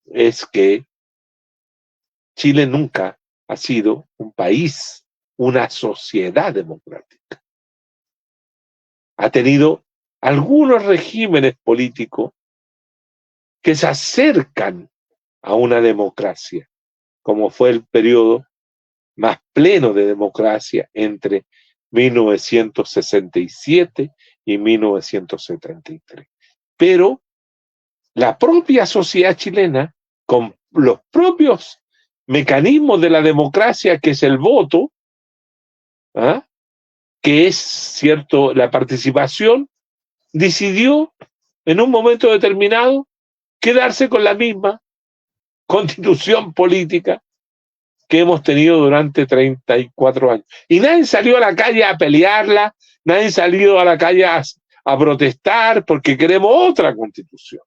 es que Chile nunca ha sido un país, una sociedad democrática. Ha tenido algunos regímenes políticos que se acercan a una democracia, como fue el periodo más pleno de democracia entre 1967 y 1973. Pero la propia sociedad chilena, con los propios mecanismos de la democracia, que es el voto, ¿ah?, que es cierto la participación, decidió en un momento determinado quedarse con la misma constitución política que hemos tenido durante 34 años. Y nadie salió a la calle a pelearla, nadie salió a la calle a protestar porque queremos otra constitución.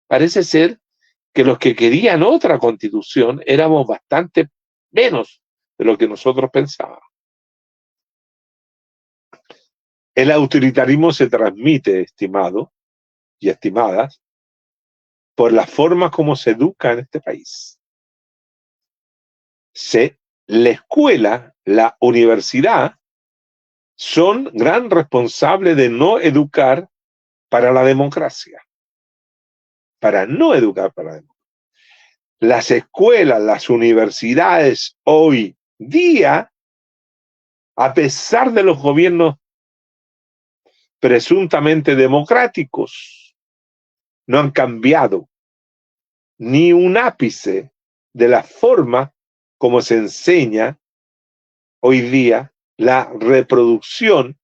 Parece ser que los que querían otra constitución éramos bastante menos de lo que nosotros pensábamos. El autoritarismo se transmite, estimados y estimadas, por la forma como se educa en este país. La escuela, la universidad, son gran responsables de no educar para la democracia. Para no educar para la democracia. las escuelas, las universidades hoy día, a pesar de los gobiernos presuntamente democráticos, no han cambiado ni un ápice de la forma como se enseña hoy día la reproducción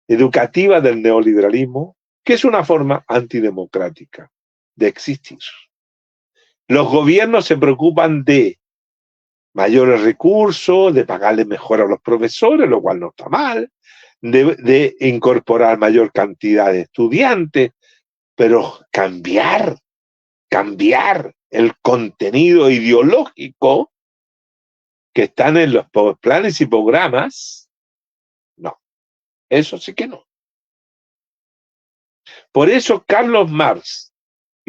educativa del neoliberalismo, que es una forma antidemocrática de existir. Los gobiernos se preocupan de mayores recursos, de pagarle mejor a los profesores, lo cual no está mal, de incorporar mayor cantidad de estudiantes, pero cambiar el contenido ideológico que están en los planes y programas, no, eso sí que no. Por eso Carlos Marx,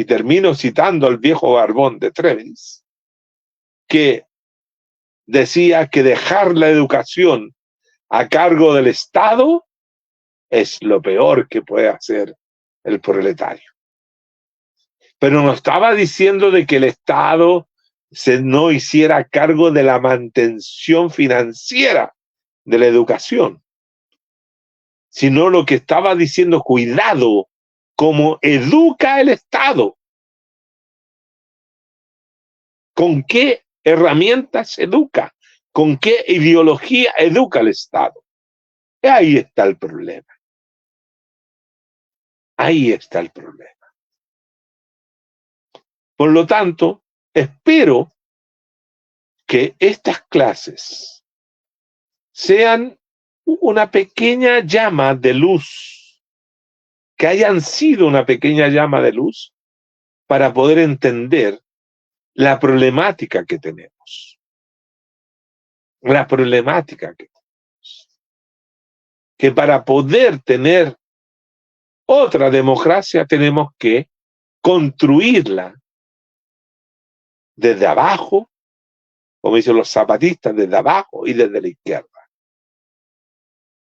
y termino citando al viejo barbón de Trevis, que decía que dejar la educación a cargo del Estado es lo peor que puede hacer el proletario. Pero no estaba diciendo de que el Estado no hiciera cargo de la mantención financiera de la educación, sino lo que estaba diciendo, cuidado, cómo educa el Estado, con qué herramientas educa, con qué ideología educa el Estado. Y ahí está el problema. Ahí está el problema. Por lo tanto, espero que estas clases sean una pequeña llama de luz, que hayan sido una pequeña llama de luz para poder entender la problemática que tenemos. La problemática que tenemos. Que para poder tener otra democracia tenemos que construirla desde abajo, como dicen los zapatistas, desde abajo y desde la izquierda.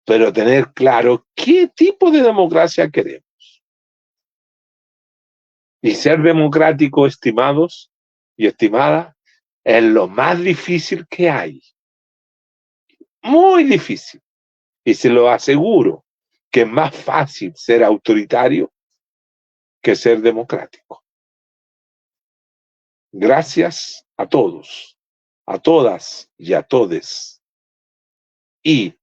Pero tener claro qué tipo de democracia queremos. Y ser democrático, estimados y estimadas, es lo más difícil que hay. Muy difícil. Y se lo aseguro que es más fácil ser autoritario que ser democrático. Gracias a todos, a todas y a todes. Y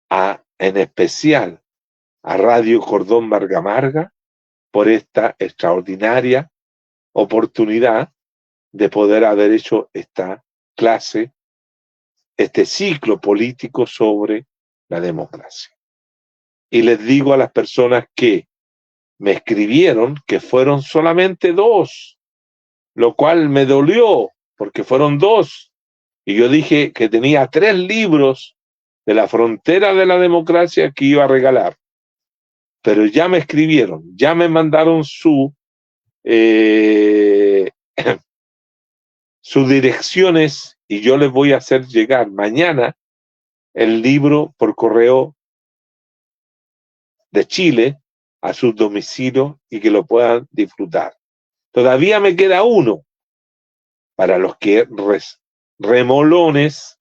en especial a Radio Cordón Marga Marga por esta extraordinaria oportunidad de poder haber hecho esta clase, este ciclo político sobre la democracia. Y les digo a las personas que me escribieron que fueron solamente 2, lo cual me dolió porque fueron 2. Y yo dije que tenía 3 libros de la frontera de la democracia que iba a regalar. Pero ya me escribieron, ya me mandaron sus direcciones y yo les voy a hacer llegar mañana el libro por correo de Chile a sus domicilios y que lo puedan disfrutar. Todavía me queda uno para los que remolones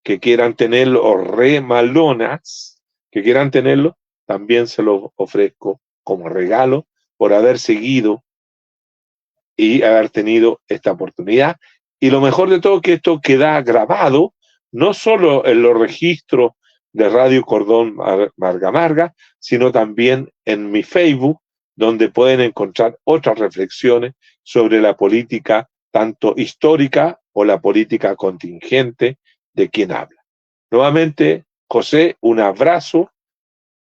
que quieran tenerlo o remalonas que quieran tenerlo, también se lo ofrezco como regalo por haber seguido y haber tenido esta oportunidad. Y lo mejor de todo es que esto queda grabado, no solo en los registros de Radio Cordón Marga Marga, sino también en mi Facebook, donde pueden encontrar otras reflexiones sobre la política tanto histórica o la política contingente de quien habla. Nuevamente, José, un abrazo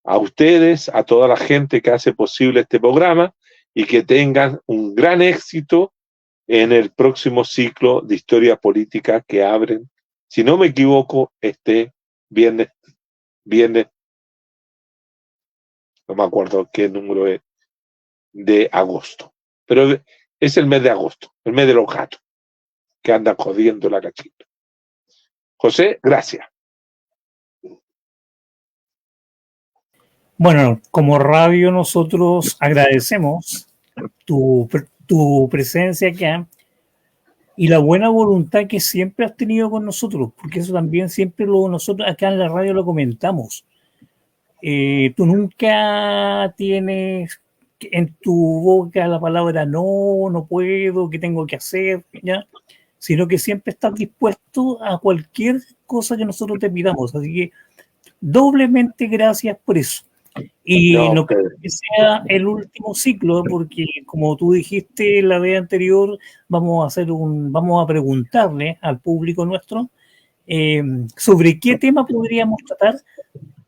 a ustedes, a toda la gente que hace posible este programa y que tengan un gran éxito en el próximo ciclo de historia política que abren, si no me equivoco, este viernes, no me acuerdo qué número es, de agosto. Pero es el mes de agosto, el mes de los gatos, que andan jodiendo la cachita. José, gracias. Bueno, como radio nosotros agradecemos tu presencia acá y la buena voluntad que siempre has tenido con nosotros, porque eso también siempre nosotros acá en la radio lo comentamos. Tú nunca tienes en tu boca la palabra no, no puedo, ¿qué tengo que hacer? ¿Ya? Sino que siempre estás dispuesto a cualquier cosa que nosotros te pidamos. Así que doblemente gracias por eso. Y no creo que sea el último ciclo, porque como tú dijiste la vez anterior, vamos a preguntarle al público nuestro sobre qué tema podríamos tratar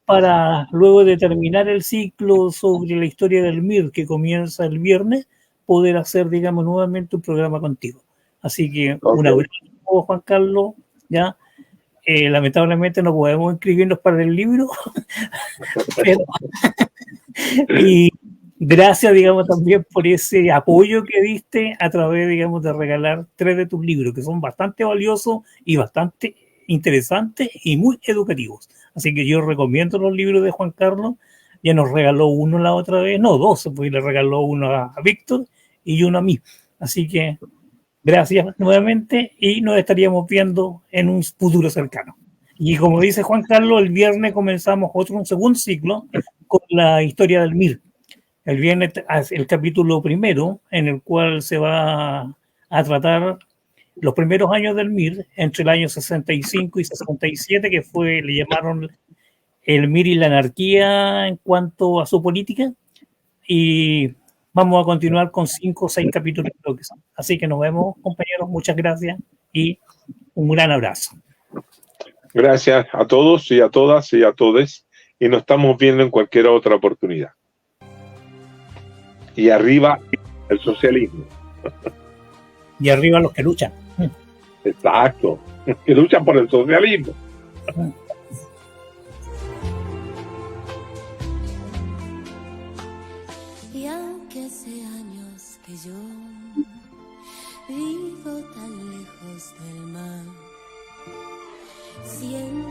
para luego de terminar el ciclo sobre la historia del MIR que comienza el viernes, poder hacer, digamos, nuevamente un programa contigo. Así que un abrazo, Juan Carlos, ya. Lamentablemente no podemos inscribirnos para el libro, pero y gracias, digamos, también por ese apoyo que diste a través, digamos, de regalar 3 de tus libros, que son bastante valiosos y bastante interesantes y muy educativos. Así que yo recomiendo los libros de Juan Carlos. Ya nos regaló uno la otra vez, no, 2, porque le regaló uno a Víctor y uno a mí. Así que gracias nuevamente y nos estaríamos viendo en un futuro cercano. Y como dice Juan Carlos, el viernes comenzamos un segundo ciclo con la historia del MIR. El viernes el capítulo primero, en el cual se va a tratar los primeros años del MIR, entre el año 65 y 67, que fue, le llamaron el MIR y la anarquía en cuanto a su política. Y vamos a continuar con 5 o 6 capítulos. Así que nos vemos, compañeros. Muchas gracias y un gran abrazo. Gracias a todos y a todas y a todes. Y nos estamos viendo en cualquier otra oportunidad. Y arriba el socialismo. Y arriba los que luchan. Exacto. Que luchan por el socialismo. Y aunque hace años que yo vivo tan lejos del mar, siento